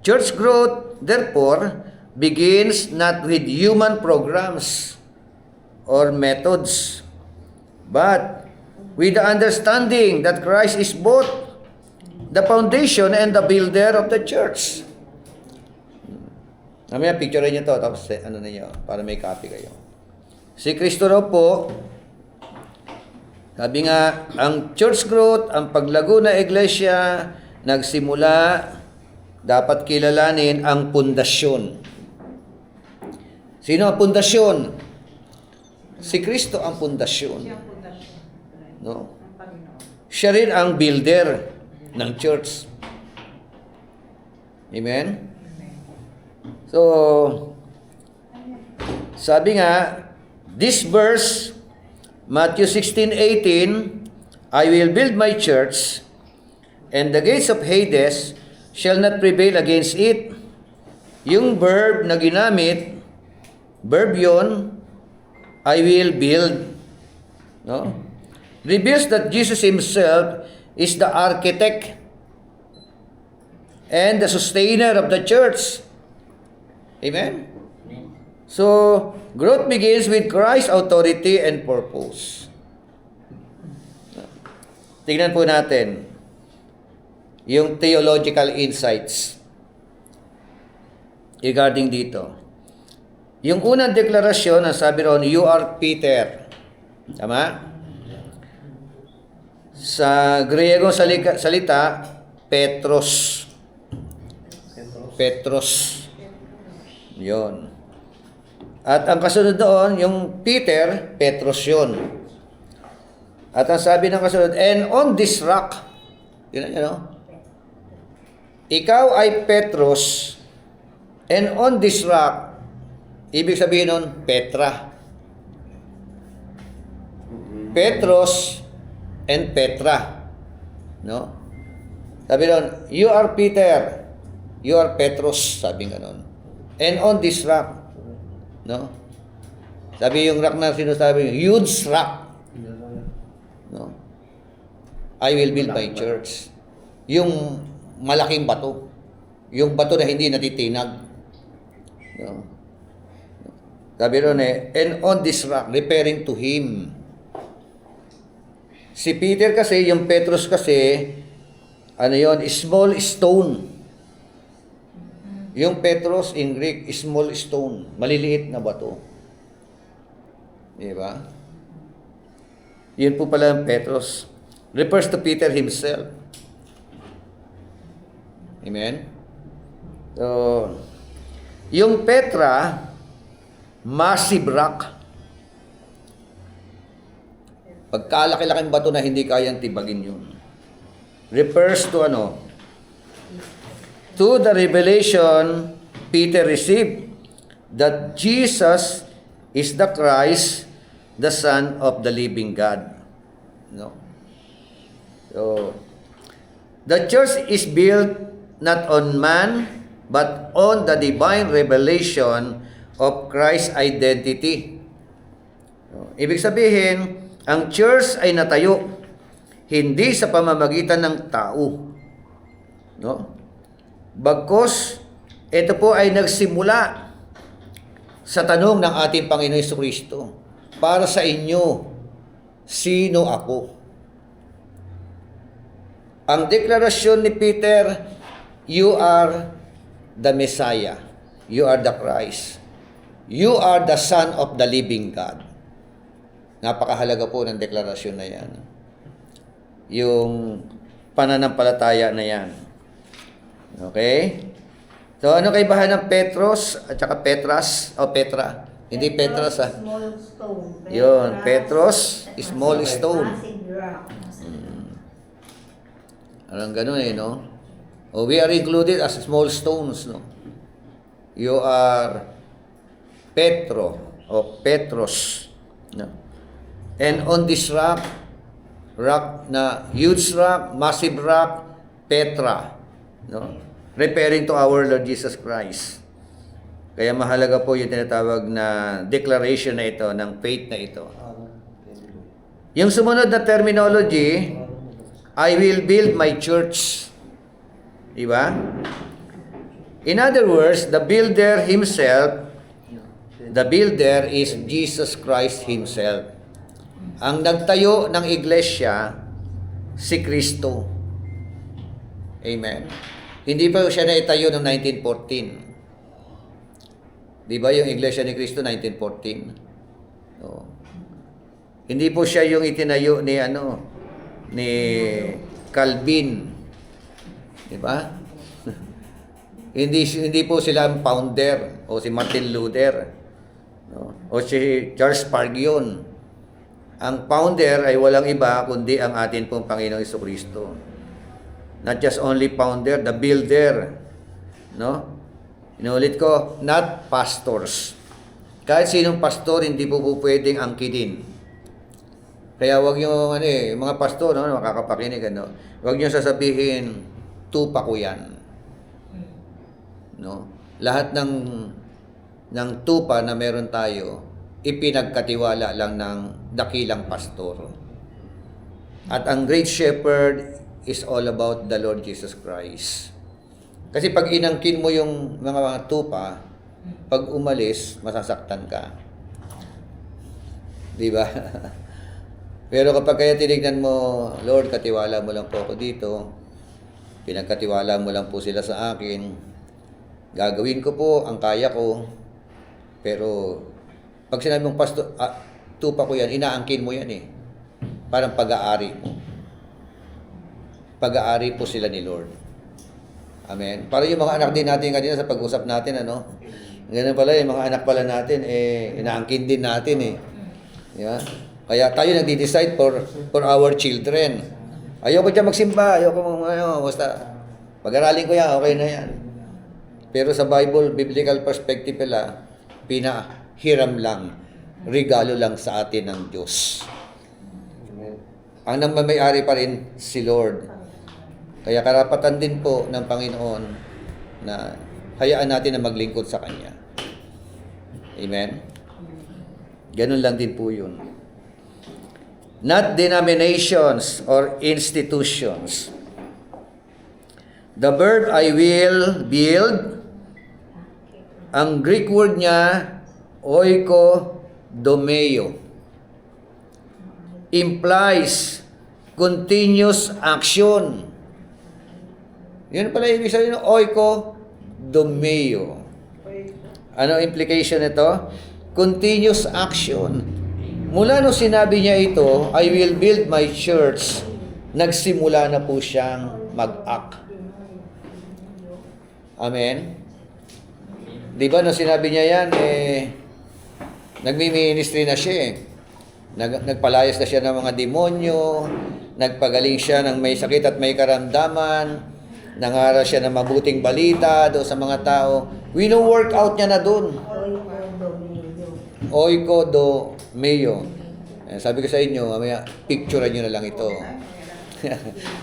church growth, therefore, begins not with human programs or methods, but with the understanding that Christ is both the foundation and the builder of the church. Mamaya, picture niyo to, tapos ano niyo, para may copy kayo. Si Kristo raw po, sabi nga, ang church growth, ang paglago na iglesia, nagsimula, dapat kilalanin ang pundasyon. Sino ang pundasyon? Si Kristo ang pundasyon. Siya ang pundasyon. No? Ang Panginoon. Siya rin ang builder ng church. Amen? So, sabi nga, this verse, Matthew 16:18, I will build my church, and the gates of Hades shall not prevail against it. Yung verb na ginamit, verb yon, I will build. No? Reveals that Jesus Himself is the architect and the sustainer of the church. Amen? So, growth begins with Christ's authority and purpose. Tingnan po natin yung theological insights regarding dito. Yung unang deklarasyon, ang sabi ron, you are Peter. Tama? Sa Griegong salita, Petros. Petros. Yun. At ang kasunod doon, yung Peter, Petros yun. At ang sabi ng kasunod, and on this rock, yun, ikaw ay Petros, and on this rock, ibig sabihin nun, Petra. Petros and Petra. No? Sabi nun, you are Peter, you are Petros, sabi nga nun. And on this rock, no? Sabi yung rock na sinasabi, huge rock. No? I will build my church. Yung malaking bato. Yung bato na hindi natitinag. No? Sabi ron and on this rock, referring to him. Si Peter kasi, yung Petrus kasi, ano yon, small stone. Yung Petros in Greek, small stone, maliliit na bato. Di ba? Yun po pala ang Petros. Refers to Peter himself. Amen? So, yung Petra, massive rock. Pagkalaki-laking bato na hindi kayang tibagin yun. Refers to ano? To the revelation Peter received that Jesus is the Christ, the Son of the living God. No? So, the church is built not on man, but on the divine revelation of Christ's identity. So, ibig sabihin, ang church ay natayo hindi sa pamamagitan ng tao. No? Bagkus, ito po ay nagsimula sa tanong ng ating Panginoon Jesucristo, para sa inyo, sino ako? Ang deklarasyon ni Peter, you are the Messiah. You are the Christ. You are the Son of the living God. Napakahalaga po ng deklarasyon na yan. Yung pananampalataya na yan. Okay? So, ano kaibahan ng Petros at saka Petras o Petra? Hindi Petras, ah. Small stone. Yun, Petros, small stone. Massive rock. Parang ganun no? O, we are included as small stones, no? You are Petro o Petros, no? And on this rock na huge rock, massive rock, Petra, no? Referring to our Lord Jesus Christ. Kaya mahalaga po yung tinatawag na declaration na ito, ng faith na ito. Yung sumunod na terminology, I will build my church. Diba? In other words, the builder is Jesus Christ Himself. Ang nagtayo ng iglesia, si Kristo. Amen. Hindi pa siya naitayo noong 1914. Di ba yung iglesia ni Kristo 1914? No. Hindi po siya yung itinayo ni ni Calvin. Di ba? hindi po sila ang founder o si Martin Luther, no? O si Charles Spurgeon. Ang founder ay walang iba kundi ang atin pong Panginoong Jesucristo. Not just only founder, the builder, no? Inulit ko, not pastors. Kahit sinong pastor, hindi po pwedeng angkinin. Kaya wag niyo mga pastor, no, makakapakinig, wag niyo sasabihin, tupa ko yan. No? Lahat ng tupa na meron tayo, ipinagkatiwala lang ng dakilang pastor. At ang great shepherd is all about the Lord Jesus Christ. Kasi pag inangkin mo yung mga tupa, pag umalis, masasaktan ka. Di ba? Pero kapag kaya tinignan mo, Lord, katiwala mo lang po ako dito, pinagkatiwala mo lang po sila sa akin, gagawin ko po ang kaya ko, pero pag sinabi mong pastor, tupa ko yan, inaangkin mo yan Parang pag-aari mo. Pag-aari po sila ni Lord. Amen. Para yung mga anak din natin kanina sa pag-usap natin, ganun pala, yung mga anak pala natin, inaangkin din natin Yeah? Kaya tayo nagdi-decide for our children. Ayoko dyan magsimba, basta pag-aralin ko yan, okay na yan. Pero sa biblical perspective pala, pinahiram lang, regalo lang sa atin ng Diyos. Ang nangmamayari pa rin si Lord. Kaya karapatan din po ng Panginoon na hayaan natin na maglingkod sa Kanya. Amen? Ganun lang din po yun. Not denominations or institutions. The verb I will build, ang Greek word niya, oikodomeo, implies continuous action. Yun pala ibig sabihin ng oikodomeo. Ano implication nito? Continuous action. Mula nung sinabi niya ito, I will build my church, nagsimula na po siyang mag-act. Amen? Di ba nung sinabi niya yan, nagmi-ministry na siya eh. Nagpalayas na siya ng mga demonyo, nagpagaling siya ng may sakit at may karamdaman, nangaral siya ng mabuting balita doon sa mga tao. Wino-workout niya na doon. Oiko do Mayo. Sabi ko sa inyo, mamaya picturean nyo na lang ito.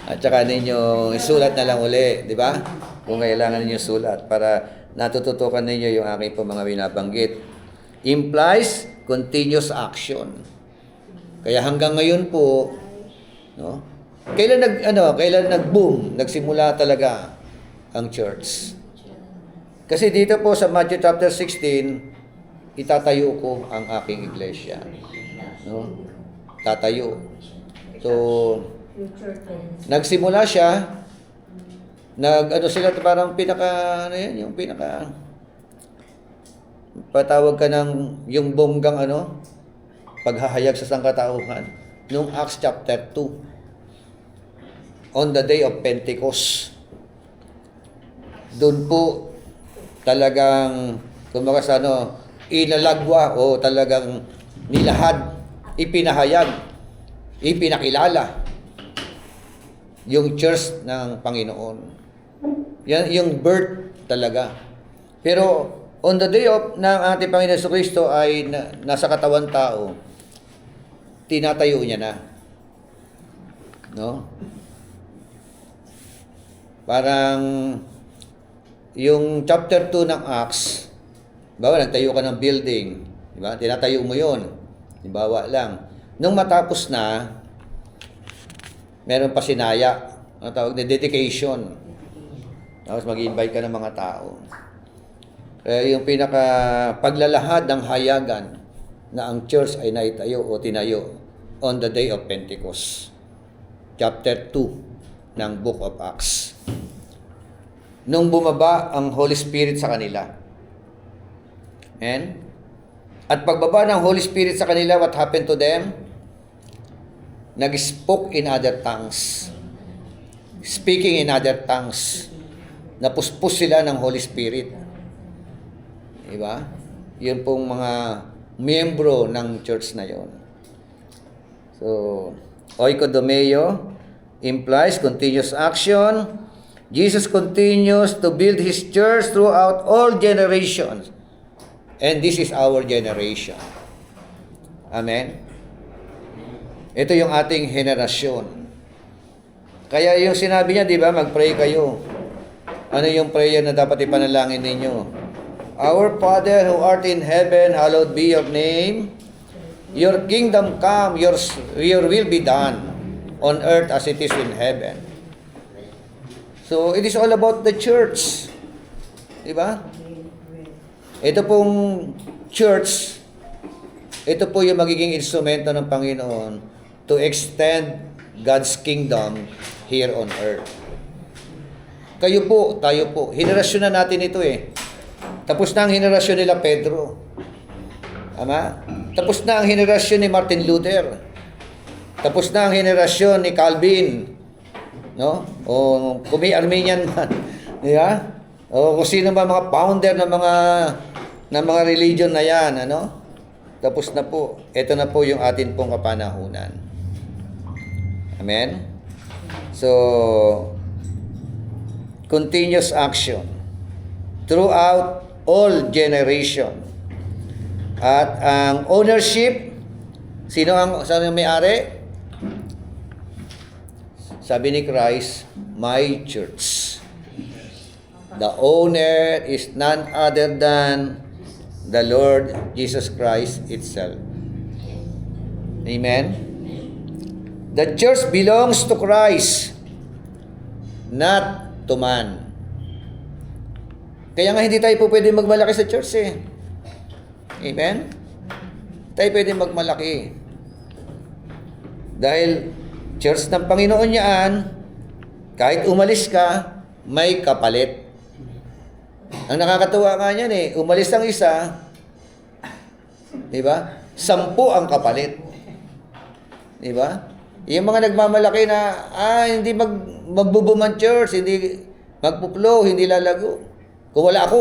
At saka ninyo isulat na lang uli, di ba? Kung kailangan ninyo sulat para natututukan ninyo yung aking po mga binabanggit. Implies continuous action. Kaya hanggang ngayon po, no? Kailan nag-boom, nagsimula talaga ang church. Kasi dito po sa Matthew chapter 16, itatayo ko ang aking iglesia. No? Tatayo. So, nagsimula siya, sila parang yung patawag ka ng yung bonggang paghahayag sa sangkatauhan. Nung Acts chapter 2, on the day of Pentecost, doon po talagang inalagwa o talagang nilahad, ipinahayag, ipinakilala yung church ng Panginoon. Yan yung birth talaga. Pero on the day of ng ating Panginoon Jesucristo ay nasa katawan tao, tinatayo niya na. No? Parang yung chapter 2 ng Acts, bawa nagtayo ka ng building, di ba? Tinatayo mo 'yon. Halimbawa lang. Nung matapos na, meron pa sinaya, ang tawag na dedication. Tapos mag-invite ka ng mga tao. Kaya yung paglalahat ng hayagan na ang church ay naitayo o tinayo on the day of Pentecost. Chapter 2 ng Book of Acts. Nung bumaba ang Holy Spirit sa kanila. Amen? At pagbaba ng Holy Spirit sa kanila, what happened to them? Nag-spoke in other tongues. Speaking in other tongues. Napuspos sila ng Holy Spirit. Diba? Yun pong mga miyembro ng church na yon. So, oikodomeo implies continuous action. Jesus continues to build His church throughout all generations. And this is our generation. Amen? Ito yung ating henerasyon. Kaya yung sinabi niya, di ba, mag-pray kayo. Ano yung prayer na dapat ipanalangin ninyo? Our Father who art in heaven, hallowed be your name. Your kingdom come, your will be done on earth as it is in heaven. So, it is all about the church. Diba? Ito pong church, ito po yung magiging instrumento ng Panginoon to extend God's kingdom here on earth. Kayo po, tayo po. Henerasyon na natin ito eh. Tapos na ang henerasyon nila Pedro. Tama? Tapos na ang henerasyon ni Martin Luther. Tapos na ang henerasyon ni Calvin. No? O kung may Armenian man. Diba? O kung sino ba mga founder ng mga religion na yan. Ano? Tapos na po. Ito na po yung atin pong kapanahunan. Amen? So, continuous action throughout all generation. At ang ownership, sino ang may-ari? Sabi ni Christ, my church. The owner is none other than the Lord Jesus Christ itself. Amen? The church belongs to Christ, not to man. Kaya nga hindi tayo po pwede magmalaki sa church eh. Amen? Tayo pwede magmalaki. Dahil church ng Panginoon yan, kahit umalis ka, may kapalit. Ang nakakatuwa nga niyan eh, umalis ang isa, di ba? 10 ang kapalit. Di ba? Yung mga nagmamalaki na, hindi magbubuman church, hindi magpuplo, hindi lalago. Kung wala ako,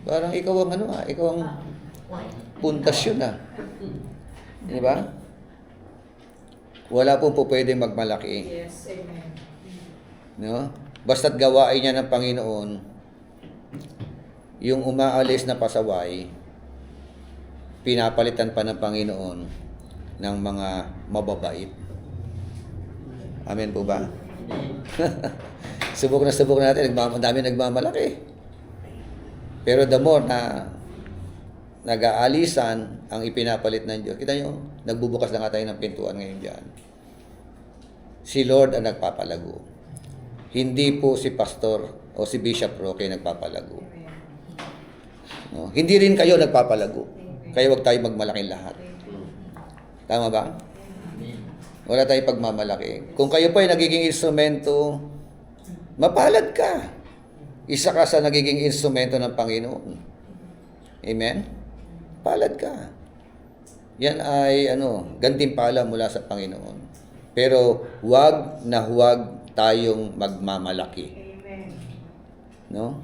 parang ikaw ang ikaw ang puntasyon Di ba? Wala pong pwedeng magmalaki. Yes, amen. No? Basta't gawain niya ng Panginoon, yung umaalis na pasaway, pinapalitan pa ng Panginoon ng mga mababait. Amen po ba? Subok na natin, ang dami nagmamalaki. Pero the more na nag-aalisan ang ipinapalit ng Diyos. Kita nyo, nagbubukas na nga tayo ng pintuan ngayon dyan. Si Lord ang nagpapalago. Hindi po si Pastor o si Bishop Roque nagpapalago. No? Hindi rin kayo nagpapalago. Kaya huwag tayo magmalaking lahat. Tama ba? Wala tayong pagmamalaki. Kung kayo po ay nagiging instrumento, mapalad ka. Isa ka sa nagiging instrumento ng Panginoon. Amen? Palad ka. Yan ay gantimpala mula sa Panginoon. Pero huwag tayong magmamalaki. Amen. No?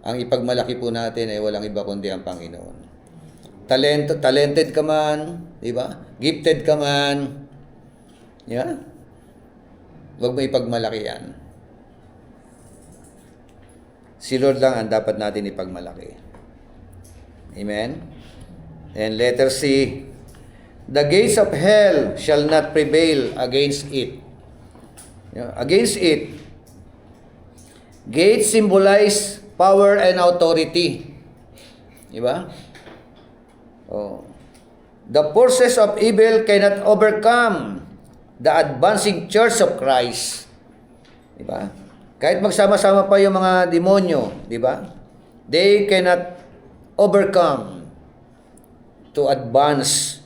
Ang ipagmalaki po natin ay walang iba kundi ang Panginoon. Talented ka man, di ba? Gifted ka man. Yeah? Huwag mo ipagmalaki yan. Si Lord lang ang dapat natin ipagmalaki. Amen? And letter C, the gates of hell shall not prevail against it. Against it. Gates symbolize power and authority. Diba? Oh. The forces of evil cannot overcome the advancing church of Christ. Diba? Kahit magsama-sama pa yung mga demonyo, diba? They cannot overcome to advance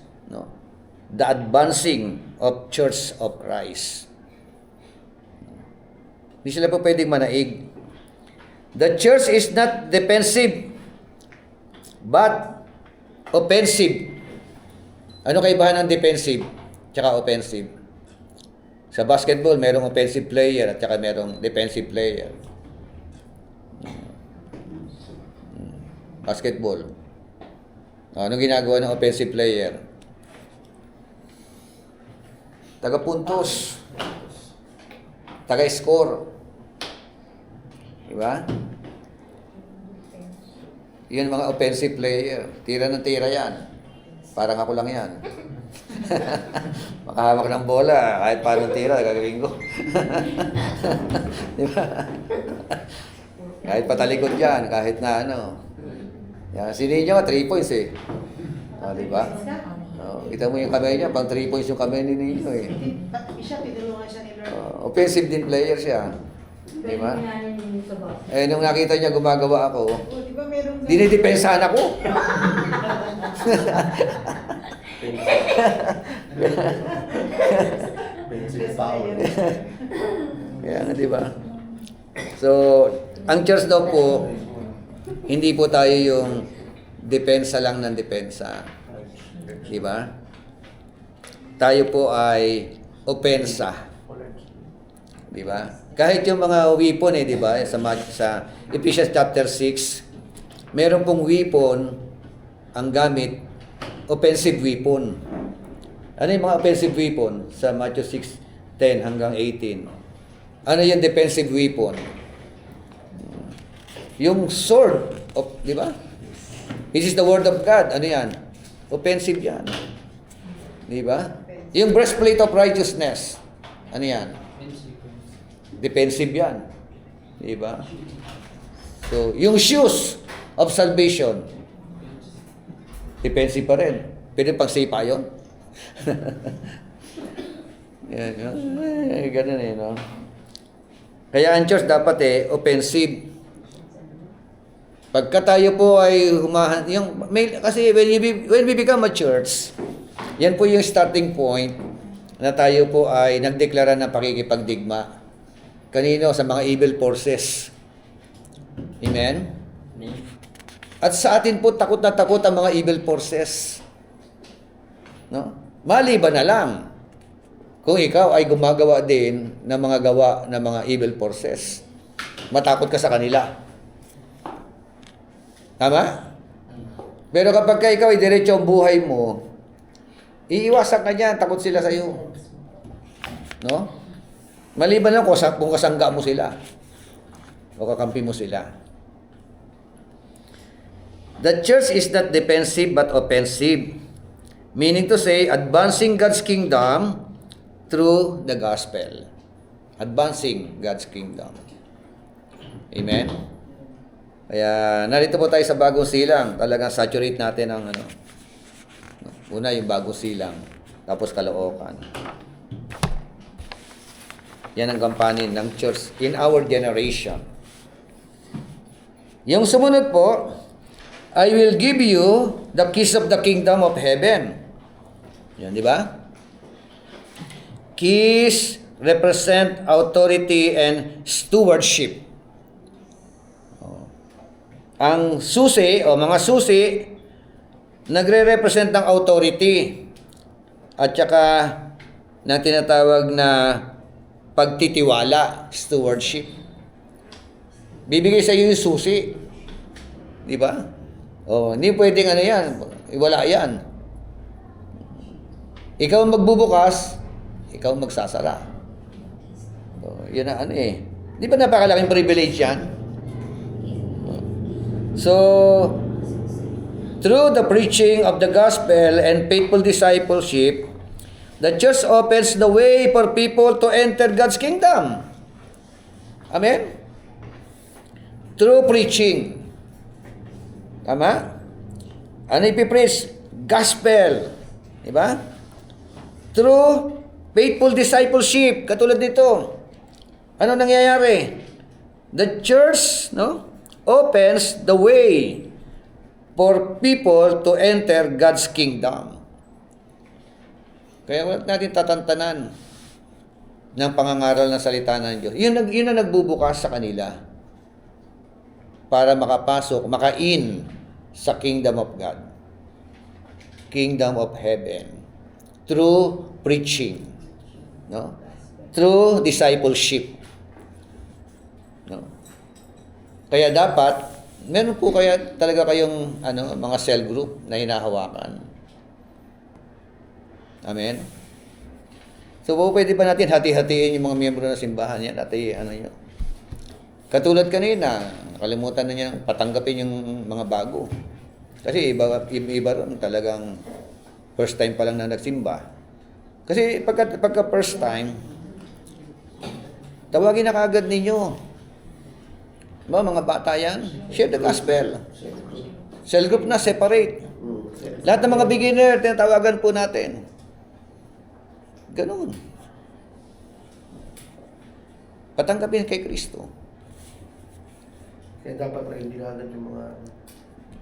the advancing of Church of Christ. Hindi sila po pwedeng manaig. The church is not defensive but offensive. Ano kaibahan ng defensive tsaka offensive? Sa basketball, merong offensive player at saka merong defensive player. Basketball. Anong ginagawa ng offensive player? Taga-puntos. Taga-score. Diba? Yun mga offensive player. Tira ng tira yan. Parang ako lang yan. Makahamak ng bola. Kahit paano tira, gagawin ko. Diba? Kahit patalikod yan. Kahit na Yan, si Ninyo nga, 3 points eh. Diba? Kita mo yung kamay niya, pang 3 points yung kamay ni Ninyo eh. Siya, tinulungan siya ni Lord. Offensive din player siya. Diba? Nung nakita niya gumagawa ako, Di ba meron dinidepensahan ako. Offensive power. Kaya nga, diba? So, ang church daw po, hindi po tayo yung depensa lang ng depensa. Diba? Tayo po ay opensa. Diba? Kahit yung mga weapon diba? Sa Ephesians chapter 6, meron pong weapon ang gamit, offensive weapon. Ano yung mga offensive weapon? Sa Matthew 6:10 hanggang 18. Ano yung defensive weapon? Yung sword, di ba? This is the word of God. Ano yan? Offensive yan. Di ba? Yung breastplate of righteousness. Ano yan? Defensive yan. Di ba? So, yung shoes of salvation. Defensive pa rin. Pwede pagsipa yun. Yan, ganun no? Kaya ang church dapat offensive. Pagka tayo po ay kasi when we become a church, yan po yung starting point na tayo po ay nagdeklara ng pakikipagdigma. Kanino? Sa mga evil forces. Amen? At sa atin po, takot na takot ang mga evil forces. No? Maliban na lang kung ikaw ay gumagawa din ng mga gawa ng mga evil forces. Matakot ka sa kanila. Tama? Pero kapag ikaw ay diretso ang buhay mo, iiwasan ka niyan, takot sila sa iyo. No? Maliban lang kung kasangga mo sila o kakampi mo sila. The church is not defensive but offensive. Meaning to say, advancing God's kingdom through the gospel. Advancing God's kingdom. Amen? Kaya narito po tayo sa bagong silang. Talagang saturate natin ang ano. Una yung bagong silang. Tapos Caloocan. Yan ang gampanin ng church in our generation. Yung sumunod po, I will give you the keys of the kingdom of heaven. Yan, di ba? Keys represent authority and stewardship. Ang susi o mga susi nagre-represent ng authority at saka ng tinatawag na pagtitiwala, stewardship. Bibigay sa iyo yung susi. Di ba? Oh, hindi pwedeng ano yan. Wala yan. Ikaw ang magbubukas, ikaw ang magsasara. Oh, yun ang ano eh. Di ba napakalaking privilege yan? So, through the preaching of the gospel and faithful discipleship, the church opens the way for people to enter God's kingdom. Amen? Through preaching. Tama? Ano ipipreach? Gospel. Diba? Through faithful discipleship. Katulad nito. Ano nangyayari? The church, no, opens the way for people to enter God's kingdom. Kaya wala natin tatantanan ng pangangaral ng salita ng Diyos. Yun ang nagbubukas sa kanila para makapasok, maka-in sa kingdom of God. Kingdom of heaven. Through preaching. No? Through discipleship. No? Kaya dapat, meron po kaya talaga kayong mga cell group na hinahawakan. Amen? So, pwede pa natin hati-hatiin yung mga miyembro ng simbahan yan at yun. Katulad kanina, nakalimutan na niya patanggapin yung mga bago. Kasi iba ron talagang first time pa lang na nagsimba. Kasi pagka first time, tawagin na kaagad ninyo. Mga bata yan, share the gospel. Cell group na, separate. Lahat ng mga beginner, tinatawagan po natin. Ganun. Patanggapin kay Kristo. Kaya dapat ready na agad yung mga...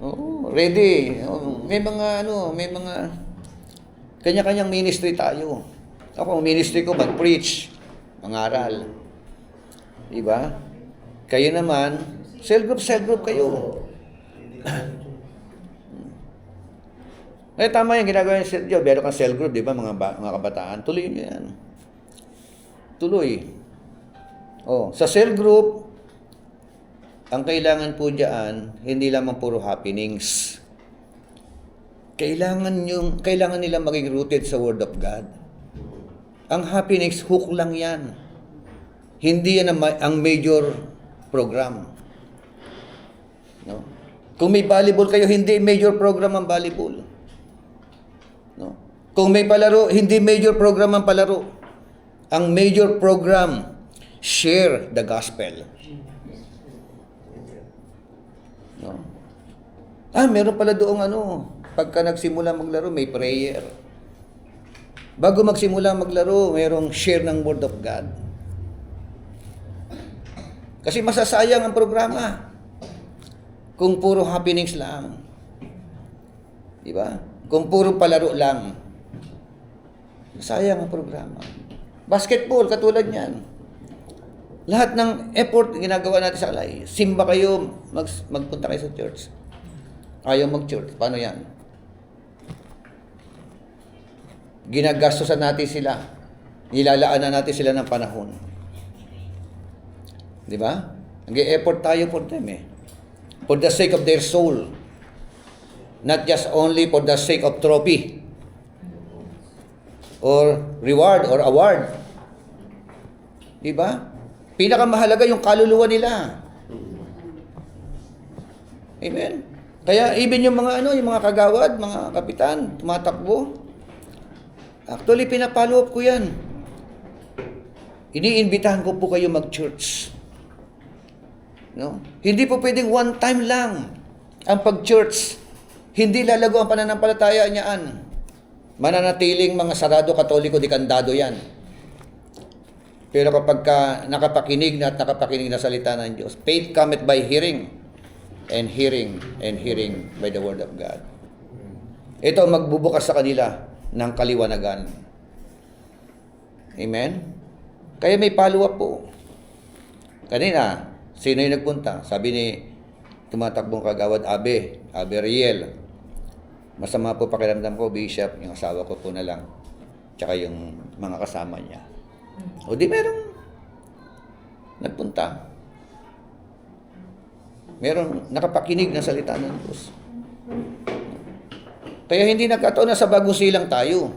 Oo, ready. May mga kanya-kanyang ministry tayo. Ako, ang ministry ko, mag-preach, mangaral. Diba? Kayo naman, cell group kayo. Eh, tama yung ginagawa ng Diyos. Meron kang cell group, di ba, mga kabataan. Tuloy nyo yan. Tuloy. Oh, sa cell group, ang kailangan po dyan, hindi lamang puro happenings. Kailangan nila maging rooted sa Word of God. Ang happenings, hook lang yan. Hindi yan ang major program. No? Kung may volleyball kayo, hindi major program ang volleyball. No? Kung may palaro, hindi major program ang palaro. Ang major program, share the gospel. No? Meron pala doong pagka nagsimula maglaro, may prayer. Bago magsimula maglaro, mayroong share ng Word of God. Kasi masasayang ang programa kung puro happenings lang. Di ba? Kung puro palaro lang. Sayang ang programa. Basketball, katulad niyan. Lahat ng effort ginagawa natin sa kalay. Simba kayo, magpunta kayo sa church. Ayaw mag-church. Paano yan? Ginagastosan natin sila. Nilalaanan natin sila ng panahon. Di ba? Nag-e-effort tayo for them eh. For the sake of their soul. Not just only for the sake of trophy. Or reward or award. Di ba? Pinakamahalaga yung kaluluwa nila. Amen. Kaya even yung mga yung mga kagawad, mga kapitan, tumatakbo. Actually, pinapollow up ko yan. Iniimbitahan ko po kayo mag-church. No? Hindi po pwedeng one time lang ang pag-church. Hindi lalago ang pananampalataya niyaan. Mananatiling mga sarado katoliko, dikandado yan. Pero kapag nakapakinig na at nakapakinig na salita ng Diyos, faith cometh by hearing, and hearing by the word of God. Ito magbubukas sa kanila ng kaliwanagan. Amen? Kaya may follow-up po. Kanina, sino yung nagpunta? Sabi ni tumatakbong kagawad, Abe Riel. Masama po pakiramdam ko, Bishop, yung asawa ko po na lang. Tsaka yung mga kasama niya. O di merong nagpunta. Meron nakapakinig ng salita ng Diyos. Kaya hindi nagkataon na sa Bagong Silang tayo.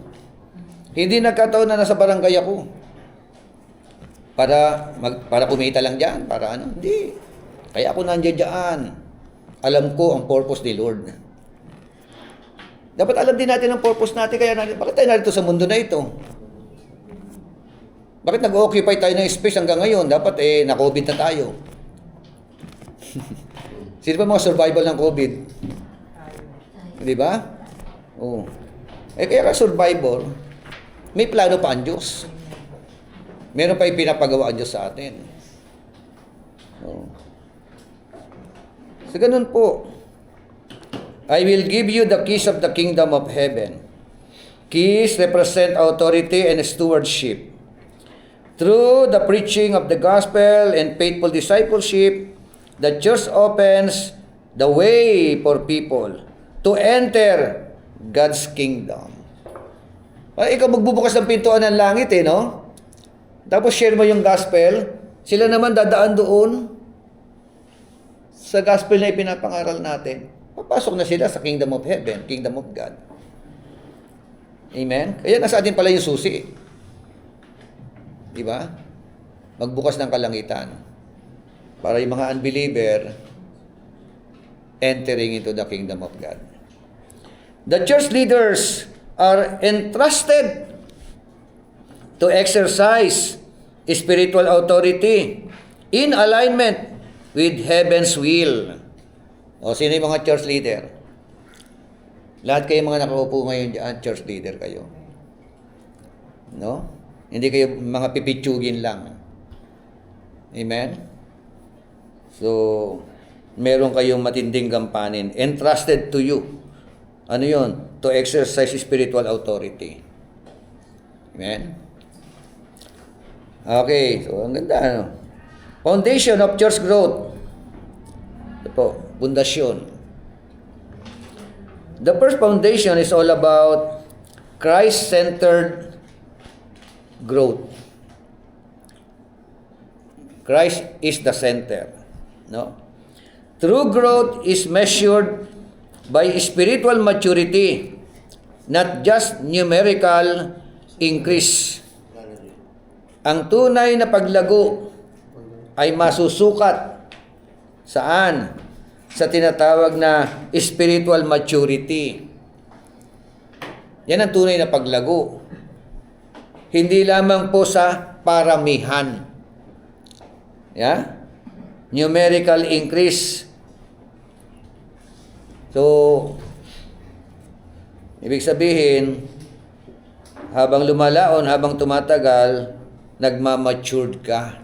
Hindi nagkataon na nasa barangay ako. Para kumita lang diyan, para ano? Hindi. Kaya ako nandiyan diyan. Alam ko ang purpose ni Lord. Dapat alam din natin ang purpose natin. Bakit tayo narito sa mundo na ito? Bakit nag-occupy tayo ng space hanggang ngayon? Dapat na-COVID na tayo. Sino ba mga survival ng COVID? Di ba? Oo. Kaya ka survivor, may plano pa ang Diyos. Meron pa ipinapagawa ang Diyos sa atin. Oo. So, ganun po. I will give you the keys of the kingdom of heaven. Keys represent authority and stewardship. Through the preaching of the gospel and faithful discipleship, the church opens the way for people to enter God's kingdom. Ikaw magbubukas ng pintuan ng langit no? Tapos share mo yung gospel, sila naman dadaan doon sa gospel na ipinapangaral natin. Papasok na sila sa kingdom of heaven, kingdom of God. Amen? Kaya nasa atin pala yung susi. Di ba? Magbukas ng kalangitan. Para yung mga unbeliever entering into the kingdom of God. The church leaders are entrusted to exercise spiritual authority in alignment with heaven's will. O, sino yung mga church leader? Lahat kayo mga nakaupo ngayon dyan, church leader kayo. No? Hindi kayo mga pipitsugin lang. Amen? So, meron kayong matinding gampanin. Entrusted to you. Ano yun? To exercise spiritual authority. Amen? Okay. So, ang ganda. Ano? Foundation of church growth. Ito po. Pundasyon. The first foundation is all about Christ-centered growth. Christ is the center. No? True growth is measured by spiritual maturity, not just numerical increase. Ang tunay na paglago ay masusukat saan? Sa tinatawag na spiritual maturity. Yan ang tunay na paglago. Hindi lamang po sa paramihan. Yeah? Numerical increase. So, ibig sabihin, habang lumalaon, habang tumatagal, nagmamatured ka.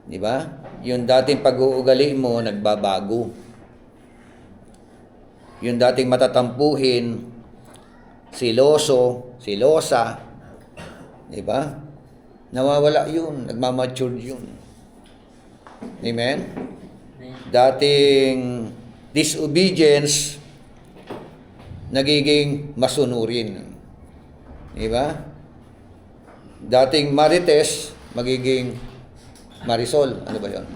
Di ba? Yung dating pag-uugali mo, nagbabago. Yung dating matatampuhin, siloso, silosa, di ba? Nawawala yun, nagmamature yun. Amen? Dating disobedience, nagiging masunurin. Di ba? Dating Marites, magiging Marisol. Ano ba yun?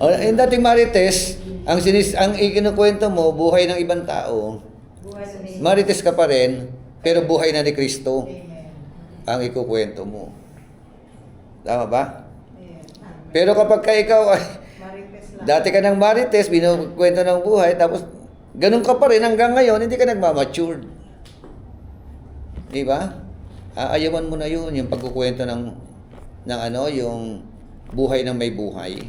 Yung dating Marites, ang ikinukwento mo, buhay ng ibang tao, Marites ka pa rin, pero buhay na ni Kristo ang ikukwento mo. Tama ba? Pero kapag ka ikaw ay Marites lang. dati ka ng Marites, binukwento ng buhay, tapos ganun ka pa rin hanggang ngayon, hindi ka nagmamatured. Di ba? Aayawan mo na yun, yung pagkukwento ng yung buhay ng may buhay.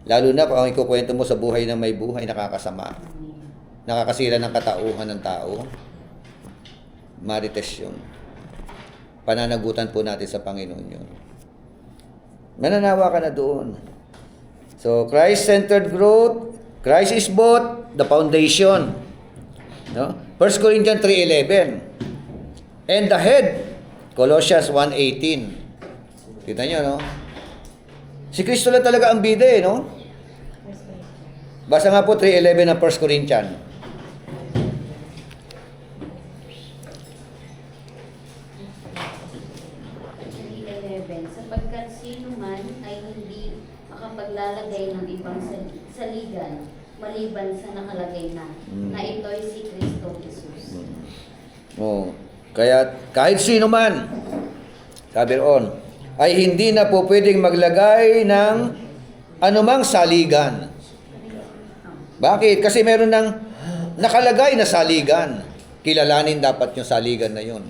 Lalo na kung ang ikukwento mo sa buhay ng may buhay, nakakasama. Nakakasira ng katauhan ng tao. Marites yun. Pananagutan po natin sa Panginoon yun. Mananawa ka na doon. So, Christ-centered growth, Christ is both the foundation. No? 1 Corinthians 3:11. And the head, Colossians 1:18. Kita nyo, no? Si Kristo lang talaga ang bida, no? Basa nga po 3:11 ng 1 Corinthians. Sapagkat sino man ay hindi makapaglalagay ng ibang saligan maliban sa nakalagay na ito'y si Kristo Jesus. Oh, kaya kahit sino man, sabi roon, ay hindi na po pwedeng maglagay ng anumang saligan. Bakit? Kasi meron ng nakalagay na saligan. Kilalanin dapat yung saligan na yun.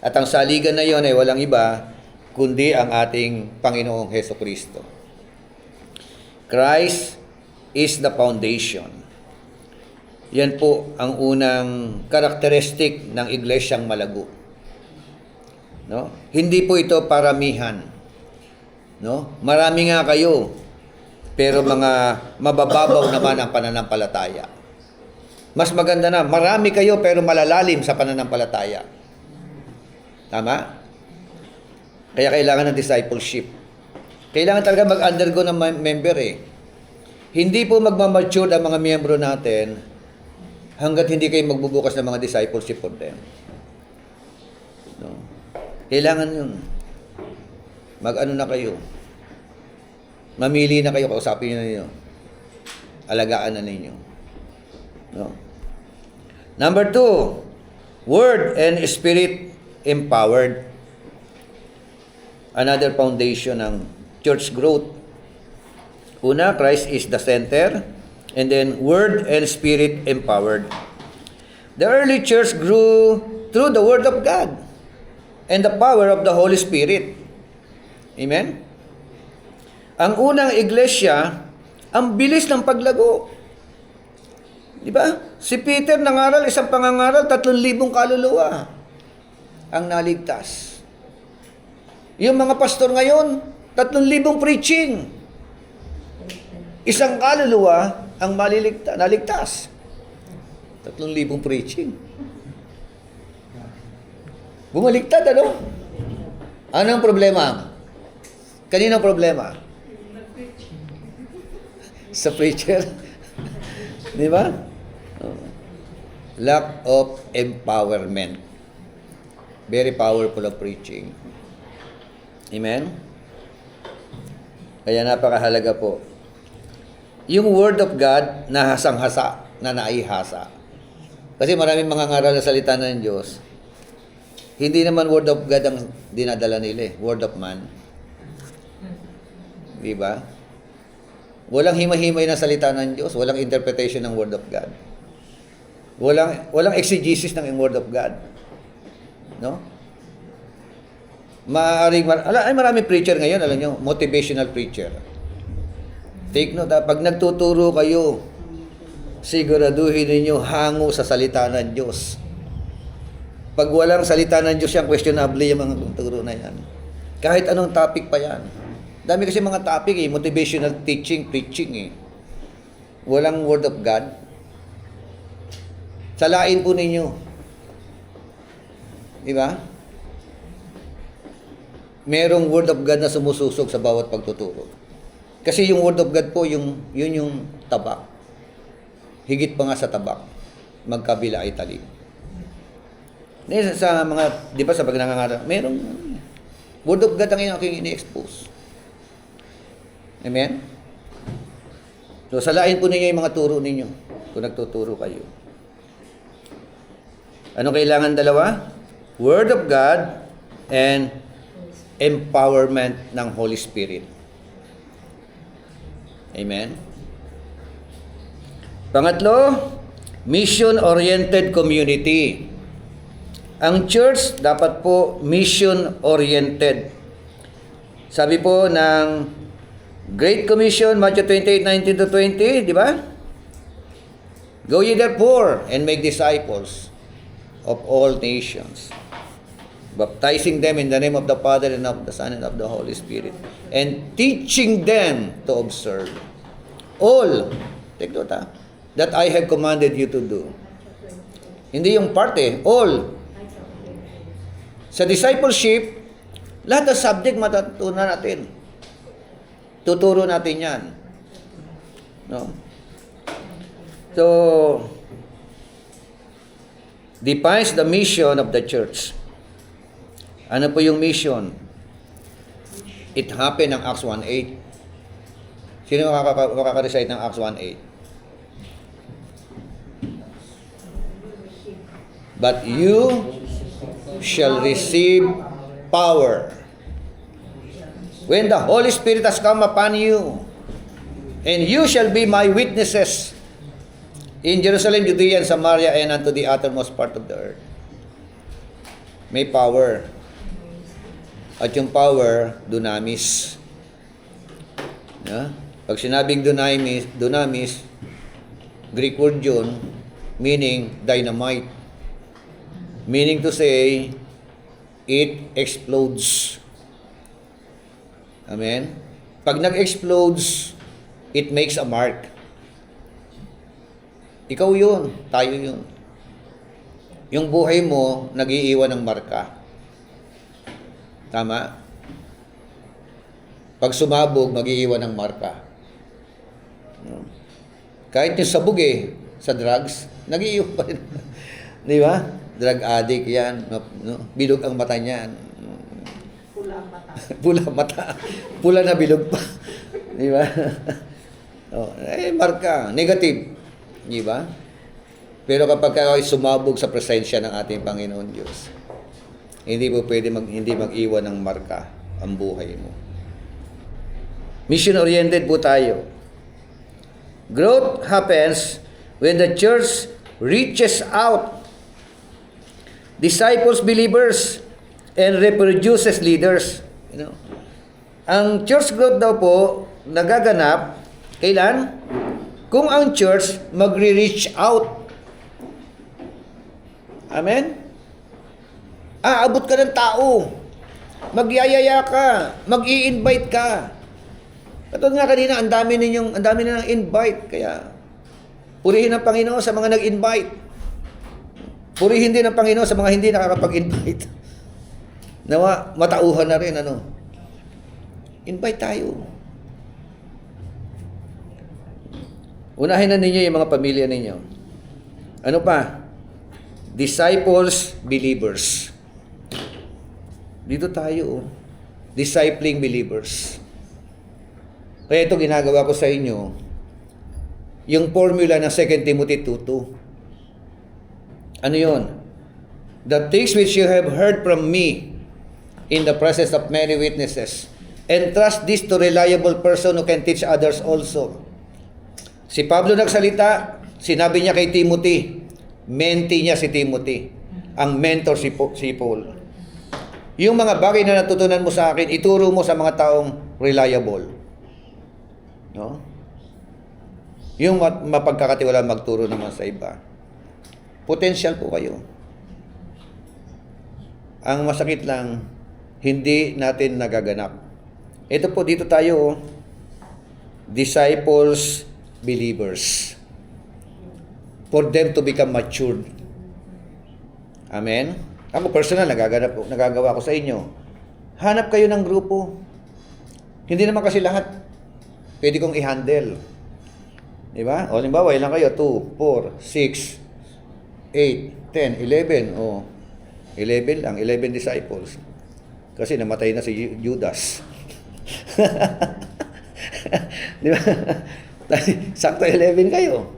At ang saligan na yun ay walang iba kundi ang ating Panginoong Hesukristo. Christ is the foundation. Yan po ang unang karakteristik ng iglesyang malago. No? Hindi po ito paramihan. No? Marami nga kayo, pero mga mabababaw naman ang pananampalataya. Mas maganda na, marami kayo pero malalalim sa pananampalataya. Tama? Kaya kailangan ng discipleship. Kailangan talaga mag-undergo ng member eh. Hindi po magmamature ang mga miyembro natin hanggat hindi kayo magbubukas ng mga discipleship for them. No? Kailangan yun. Mag-ano na kayo. Mamili na kayo, kausapin nyo na ninyo. Alagaan na ninyo. No? Number 2, Word and Spirit empowered. Another foundation ng church growth. Una, Christ is the center. And then, Word and Spirit empowered. The early church grew through the Word of God and the power of the Holy Spirit. Amen? Ang unang iglesia, ang bilis ng paglago. Di ba? Si Peter nangaral, isang pangangaral, 3,000 kaluluwa ang naligtas. Yung mga pastor ngayon, 3,000 preaching. Isang kaluluwa ang naligtas. 3,000 preaching. Bumaliktad, ano? Anong problema? Kaninong problema? Sa preacher. Di ba? Lack of empowerment. Very powerful of preaching. Amen? Kaya napakahalaga po. Yung Word of God na hasang-hasa, na naihasa. Kasi maraming mga ngaral na salita ng Diyos, hindi naman Word of God ang dinadala nila eh. Word of man. Di ba? Walang himay-himay na salita ng Diyos, walang interpretation ng Word of God. Walang exegesis ng Word of God. No? Maraming preacher ngayon, alam nyo, motivational preacher. Take note, pag nagtuturo kayo, siguraduhin ninyo hango sa salita ng Diyos. Pag walang salita ng Diyos yan, questionable yung mga turo na yan. Kahit anong topic pa yan. Dami kasi mga topic eh, motivational teaching, preaching eh. Walang Word of God. Salain po ninyo. Diba? Merong Word of God na sumususog sa bawat pagtuturo. Kasi yung Word of God po, yun yung tabak. Higit pa nga sa tabak. Magkabila ay talim. Sa mga, di ba sa pag nangangarap, merong Word of God ang aking ini-expose. Amen? So, salain po ninyo yung mga turo ninyo kung nagtuturo kayo. Ano kailangan dalawa? Word of God and empowerment ng Holy Spirit. Amen? Pangatlo, mission-oriented community. Ang church dapat po mission-oriented. Sabi po ng Great Commission, Matthew 28:19-20, di ba? Go ye therefore and make disciples of all nations, baptizing them in the name of the Father and of the Son and of the Holy Spirit, and teaching them to observe all, take note that I have commanded you to do. Hindi yung parte, all. Sa discipleship, lahat ng subject matutunan natin. Tuturo natin yan. No? So, defines the mission of the church. Ano po yung mission? It happened ng Acts 1:8. Sino makaka-recite ng Acts 1:8? But you shall receive power when the Holy Spirit has come upon you, and you shall be my witnesses in Jerusalem, Judea, and Samaria, and unto the uttermost part of the earth. May power. At yung power, dunamis. Yeah? Pag sinabing dunamis, Greek word yun, meaning dynamite. Meaning to say, it explodes. Amen? Pag nag-explodes, it makes a mark. Ikaw yun, tayo yun. Yung buhay mo, nag-iiwan ng marka. Tama? Pag sumabog, mag-iiwan ng marka. Kahit yung sabog sa drugs, nag-iiwan pa rin. Di ba? Drug addict yan. No? Bilog ang mata niyan. Pula ang mata. Pula mata. Pula na bilog pa. Di ba? Marka. Negative. Di ba? Pero kapag kayo sumabog sa presensya ng ating Panginoon Diyos, hindi po pwede hindi mag-iwan ng marka ang buhay mo. Mission-oriented po tayo. Growth happens when the church reaches out, disciples believers, and reproduces leaders. You know? Ang church growth daw po nagaganap kailan? Kung ang church magre-reach out. Amen? Aabot ka ng tao. Magyayaya ka. Mag-i-invite ka. Katulad nga kanina, ang dami na ng invite. Kaya, purihin ang Panginoon sa mga nag-invite. Purihin din ang Panginoon sa mga hindi nakakapag-invite. Nawa, matauhan na rin, Invite tayo. Unahin na ninyo yung mga pamilya ninyo. Ano pa? Disciples, believers. Dito tayo, discipling believers. Kaya ito ginagawa ko sa inyo, yung formula ng 2 Timothy 2:2. Ano yun? The things which you have heard from me in the presence of many witnesses, entrust this to reliable person who can teach others also. Si Pablo nagsalita, sinabi niya kay Timothy, mentee niya si Timothy, ang mentor si Paul. Yung mga bagay na natutunan mo sa akin, ituro mo sa mga taong reliable. No? Yung mapagkakatiwala magturo naman sa iba. Potential po kayo. Ang masakit lang, hindi natin nagaganap. Ito po, dito tayo, disciples, believers. For them to become matured. Amen? Ako personal, nagagawa ko sa inyo. Hanap kayo ng grupo. Hindi naman kasi lahat. pwede kong i-handle. Di ba? O, halimbawa, ilan kayo? 2, 4, 6, 8, 10, 11. O, 11 lang. 11 disciples. Kasi namatay na si Judas. Di ba? Sakto 11 kayo.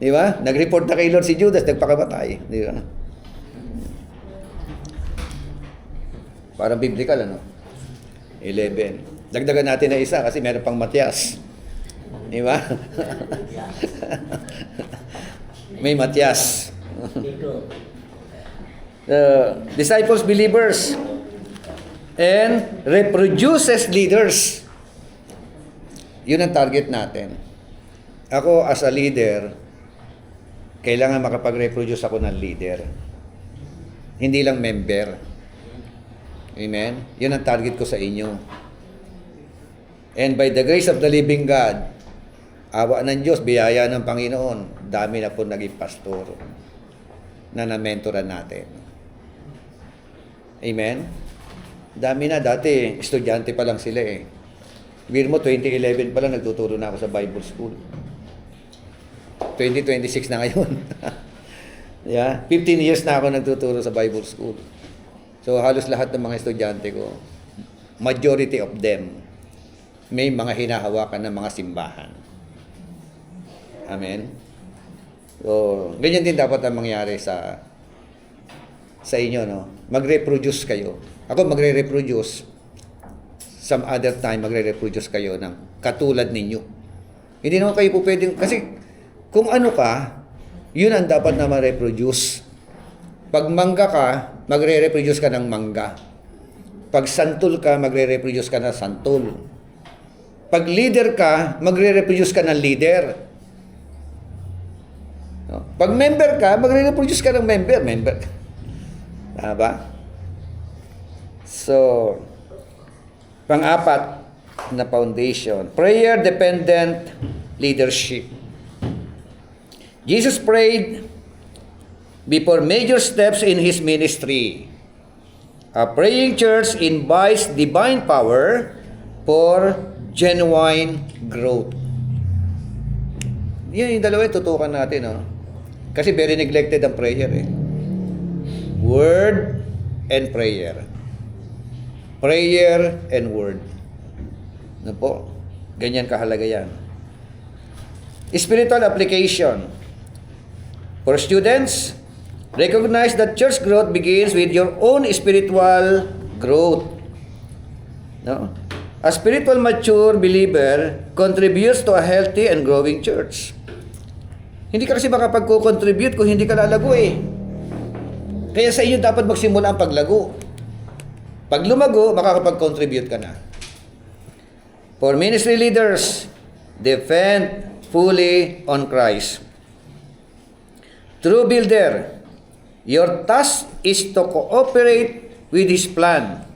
Di ba? Nag-report na kay Lord si Judas, nagpakamatay. Di ba? Parang biblical, ano? 11. Dagdagan natin na isa kasi meron pang Matias. Di ba? May Matias. Dito. Disciples, believers, and reproduces leaders. Yun ang target natin. Ako as a leader, kailangan makapag-reproduce ako ng leader. Hindi lang member. Amen? Yun ang target ko sa inyo. And by the grace of the living God, awa ng Diyos, biyaya ng Panginoon, dami na po naging pastor na na-mentoran natin. Amen? Dami na. Dati, estudyante pa lang sila eh. Bir mo, 2011 pa lang nagtuturo na ako sa Bible School. 2026 na ngayon. Yeah, 15 years na ako nagtuturo sa Bible School. So, halos lahat ng mga estudyante ko, majority of them, may mga hinahawakan ng mga simbahan. Amen? So, ganyan din dapat ang mangyari sa inyo, no? Magre-reproduce kayo. Ako magre-reproduce. Some other time, magre-reproduce kayo ng katulad ninyo. Hindi naman kayo po pwedeng, kasi kung ano ka, yun ang dapat na ma-reproduce. Pag mangga ka, magre-reproduce ka ng mangga. Pag santol ka, magre-reproduce ka ng santol. Pag leader ka, magre-reproduce ka ng leader. No? Pag member ka, magre-reproduce ka ng member. Tama? So, pang-apat na foundation, prayer-dependent leadership. Jesus prayed before major steps in His ministry. A praying church invites divine power for genuine growth. Yan yung dalawa yung tutukan natin. No? Kasi very neglected ang prayer. Word and prayer. Prayer and word. Ano po? Ganyan kahalaga yan. Spiritual application. For students, recognize that church growth begins with your own spiritual growth. No? A spiritual mature believer contributes to a healthy and growing church. Hindi ka kasi makapag-contribute kung hindi ka lalago eh. Kaya sa inyo dapat magsimula ang paglago. Pag lumago, makakapag-contribute ka na. For ministry leaders, depend fully on Christ. True builder, your task is to cooperate with His plan,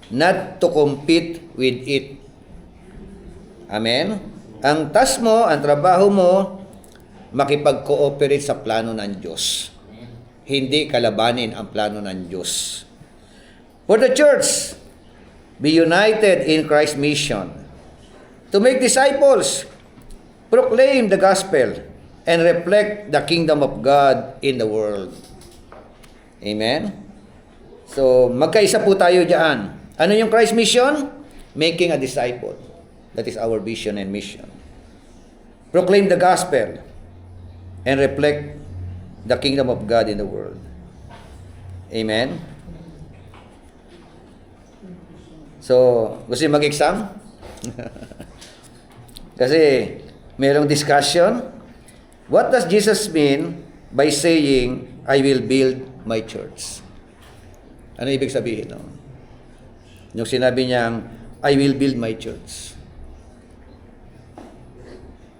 not to compete with it. Amen? Ang task mo, ang trabaho mo, makipag-cooperate sa plano ng Diyos. Hindi kalabanin ang plano ng Diyos. For the church, be united in Christ's mission. To make disciples, proclaim the gospel, and reflect the kingdom of God in the world. Amen? So, magkaisa po tayo dyan. Ano yung Christ mission? Making a disciple. That is our vision and mission. Proclaim the gospel and reflect the kingdom of God in the world. Amen? So, gusto niyo mag-exam? Kasi, mayroong discussion. What does Jesus mean by saying, I will build my church? Ano ibig sabihin? No? Yung sinabi niyang, I will build my church.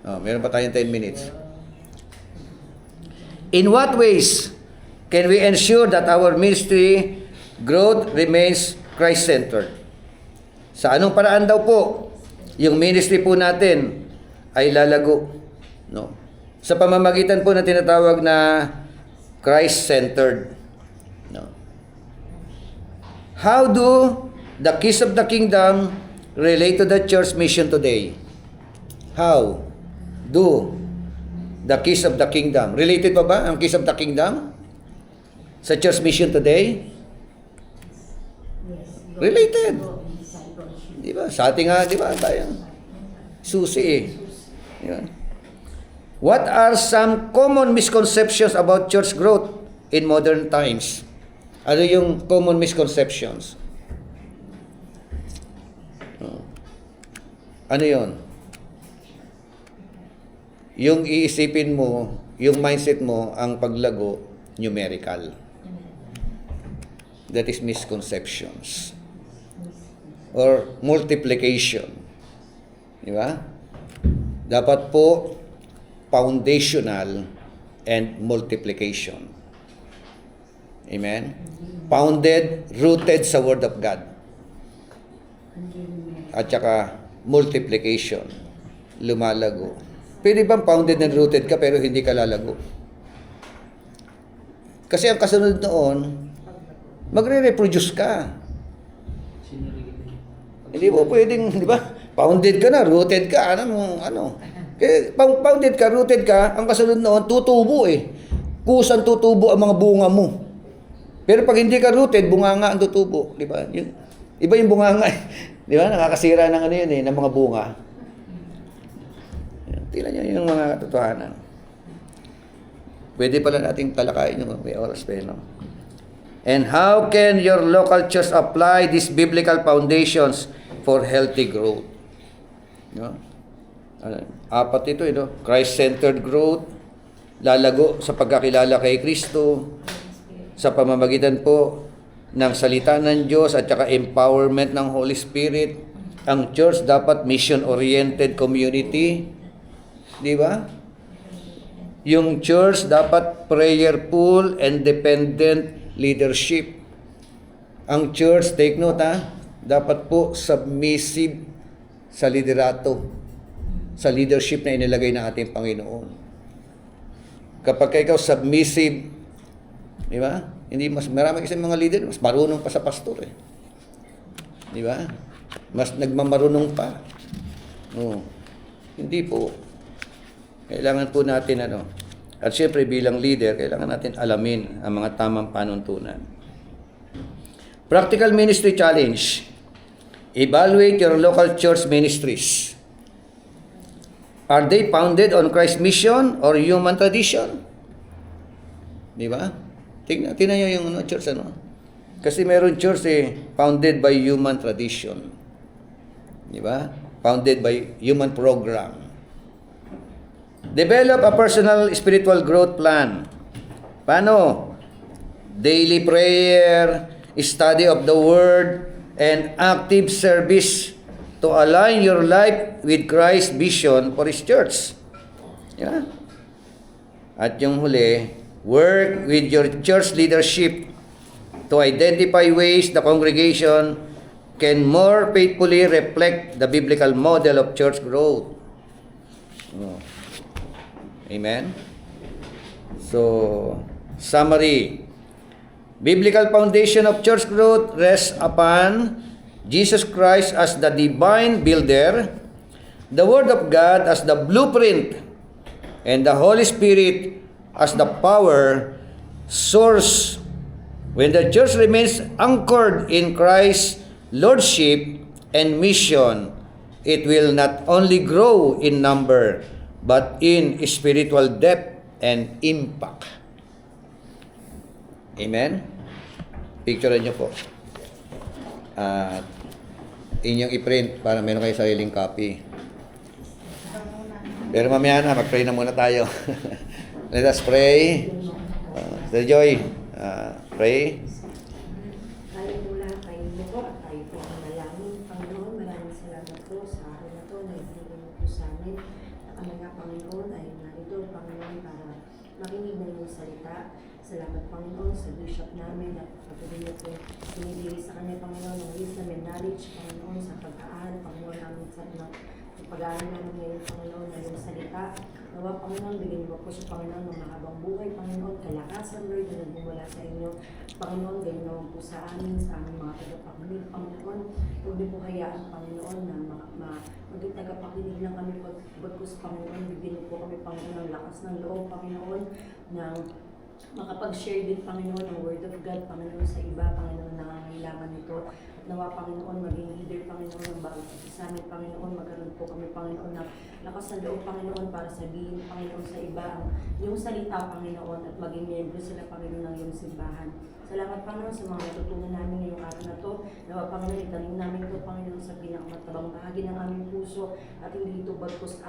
Oh, meron pa tayong 10 minutes. In what ways can we ensure that our ministry growth remains Christ-centered? Sa anong paraan daw po yung ministry po natin ay lalago? No? Sa pamamagitan po na tinatawag na Christ-centered. No? How do the keys of the kingdom relate to the church mission today? How? Do the keys of the kingdom. Related pa ba ang keys of the kingdom sa church mission today? Yes. Related. Go and discipleship. Di ba? Sa ating nga, di ba? Tayo. Susi eh. Di ba? What are some common misconceptions about church growth in modern times? Ano yung common misconceptions? Ano yon? Yung iisipin mo, yung mindset mo, ang paglago, numerical. That is misconceptions. Or multiplication. Di ba? Dapat po foundational and multiplication. Amen? Founded, rooted sa Word of God. At saka multiplication. Lumalago. Pwede bang founded and rooted ka pero hindi ka lalago? Kasi ang kasunod noon, magre-reproduce ka. Hindi mo pwedeng, di ba? Founded ka na, rooted ka, ano. Kaya founded ka, rooted ka, ang kasunod noon, tutubo eh. Kusang tutubo ang mga bunga mo. Pero pag hindi ka rooted, bunganga ang tutubo. Di ba? Iba yung bunganga eh. Di ba? Nakakasira ng ano yun eh, ng mga bunga. Tingnan nyo yung mga katotohanan. Pwede pala nating talakayin yung may oras pa yun, no? And how can your local church apply these biblical foundations for healthy growth? No? Apat ito, no? Christ-centered growth, lalago sa pagkakilala kay Kristo, sa pamamagitan po ng salita ng Diyos at saka empowerment ng Holy Spirit. Ang church dapat mission-oriented community. Di ba? Yung church dapat prayerful and dependent leadership. Ang church, take note dapat po submissive sa liderato, sa leadership na inilagay ng ating Panginoon. Kapag ikaw submissive, di ba? Hindi mas marami kasi mga leader, mas marunong pa sa pastor eh. Di ba? Mas nagmamarunong pa. Oh. Hindi po. Kailangan po natin at syempre bilang leader, kailangan natin alamin ang mga tamang panuntunan. Practical Ministry Challenge. Evaluate your local church ministries. Are they founded on Christ's mission or human tradition? Di ba? Tingnan nyo yung church, Kasi meron church founded by human tradition. Di ba? Founded by human program. Develop a personal spiritual growth plan. Paano? Daily prayer, study of the Word, and active service to align your life with Christ's vision for His church. Yeah? At yung huli, work with your church leadership to identify ways the congregation can more faithfully reflect the biblical model of church growth. Oh. Amen? So, summary. Biblical foundation of church growth rests upon Jesus Christ as the divine builder, the Word of God as the blueprint, and the Holy Spirit as the power source. When the church remains anchored in Christ's lordship and mission, it will not only grow in number, but in spiritual depth and impact. Amen? Picture nyo po. At inyong i-print para meron kayo sariling copy. Pero mamaya mag-pray na muna tayo. Let us pray. Sir Joy, pray. Tayo mula kayo po at tayo po ang manalangin. Panginoon, maraming salamat po sa araw na to na ibigay mo po sa amin. Nakalaga, Panginoon, ay narito, Panginoon, para makinig na iyong salita. Salamat, Panginoon, sa bishop namin at patuloy niyo po sinibigay sa kanya, Panginoon, ng wisdom and knowledge, Panginoon, sa pag-aaral, Panginoon, namin sa sa pag-aaral namin ngayon, Panginoon, na iyong salita. Nawa, Panginoon, bigyan mo po sa Panginoon ng mahabang buhay, Panginoon, kalakasan, Lord, na nagmumula sa inyo. Panginoon, ganyan naman po sa amin, sa aming mga tagapakinig, Panginoon. Huwag niyo po hayaan, Panginoon, na maging tagapakinig lang kami pagkus, Panginoon. Bigyan niyo po kami, Panginoon, ng lakas ng loob, Panginoon, ng makapag-share din, Panginoon, ng Word of God, Panginoon, sa iba, Panginoon, nangangailangan nito. Nawa, Panginoon, maging leader, Panginoon, ng bawat isa sa amin, Panginoon, magkaroon po kami, Panginoon, ng lakas ng loob, Panginoon, para sabihin, Panginoon, sa iba ang iyong salita, Panginoon, at maging miyembro sila, Panginoon, ng iyong simbahan. Salamat, Panginoon, sa mga natutunan namin ngayong araw na to. Nawa, Panginoon, itanim namin ito, Panginoon, sa pinakamatabang bahagi ng aming puso at hindi ito bagkus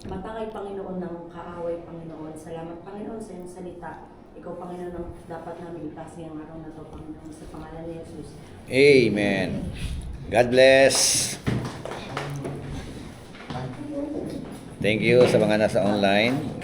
matangay, Panginoon, ng kaaway, Panginoon. Salamat, Panginoon, sa iyong salita. Ikaw, Panginoon, ang dapat namin ipasa ngayong araw na to, Panginoon, sa pangalan ni Jesus. Amen. God bless. Thank you sa mga nasa online.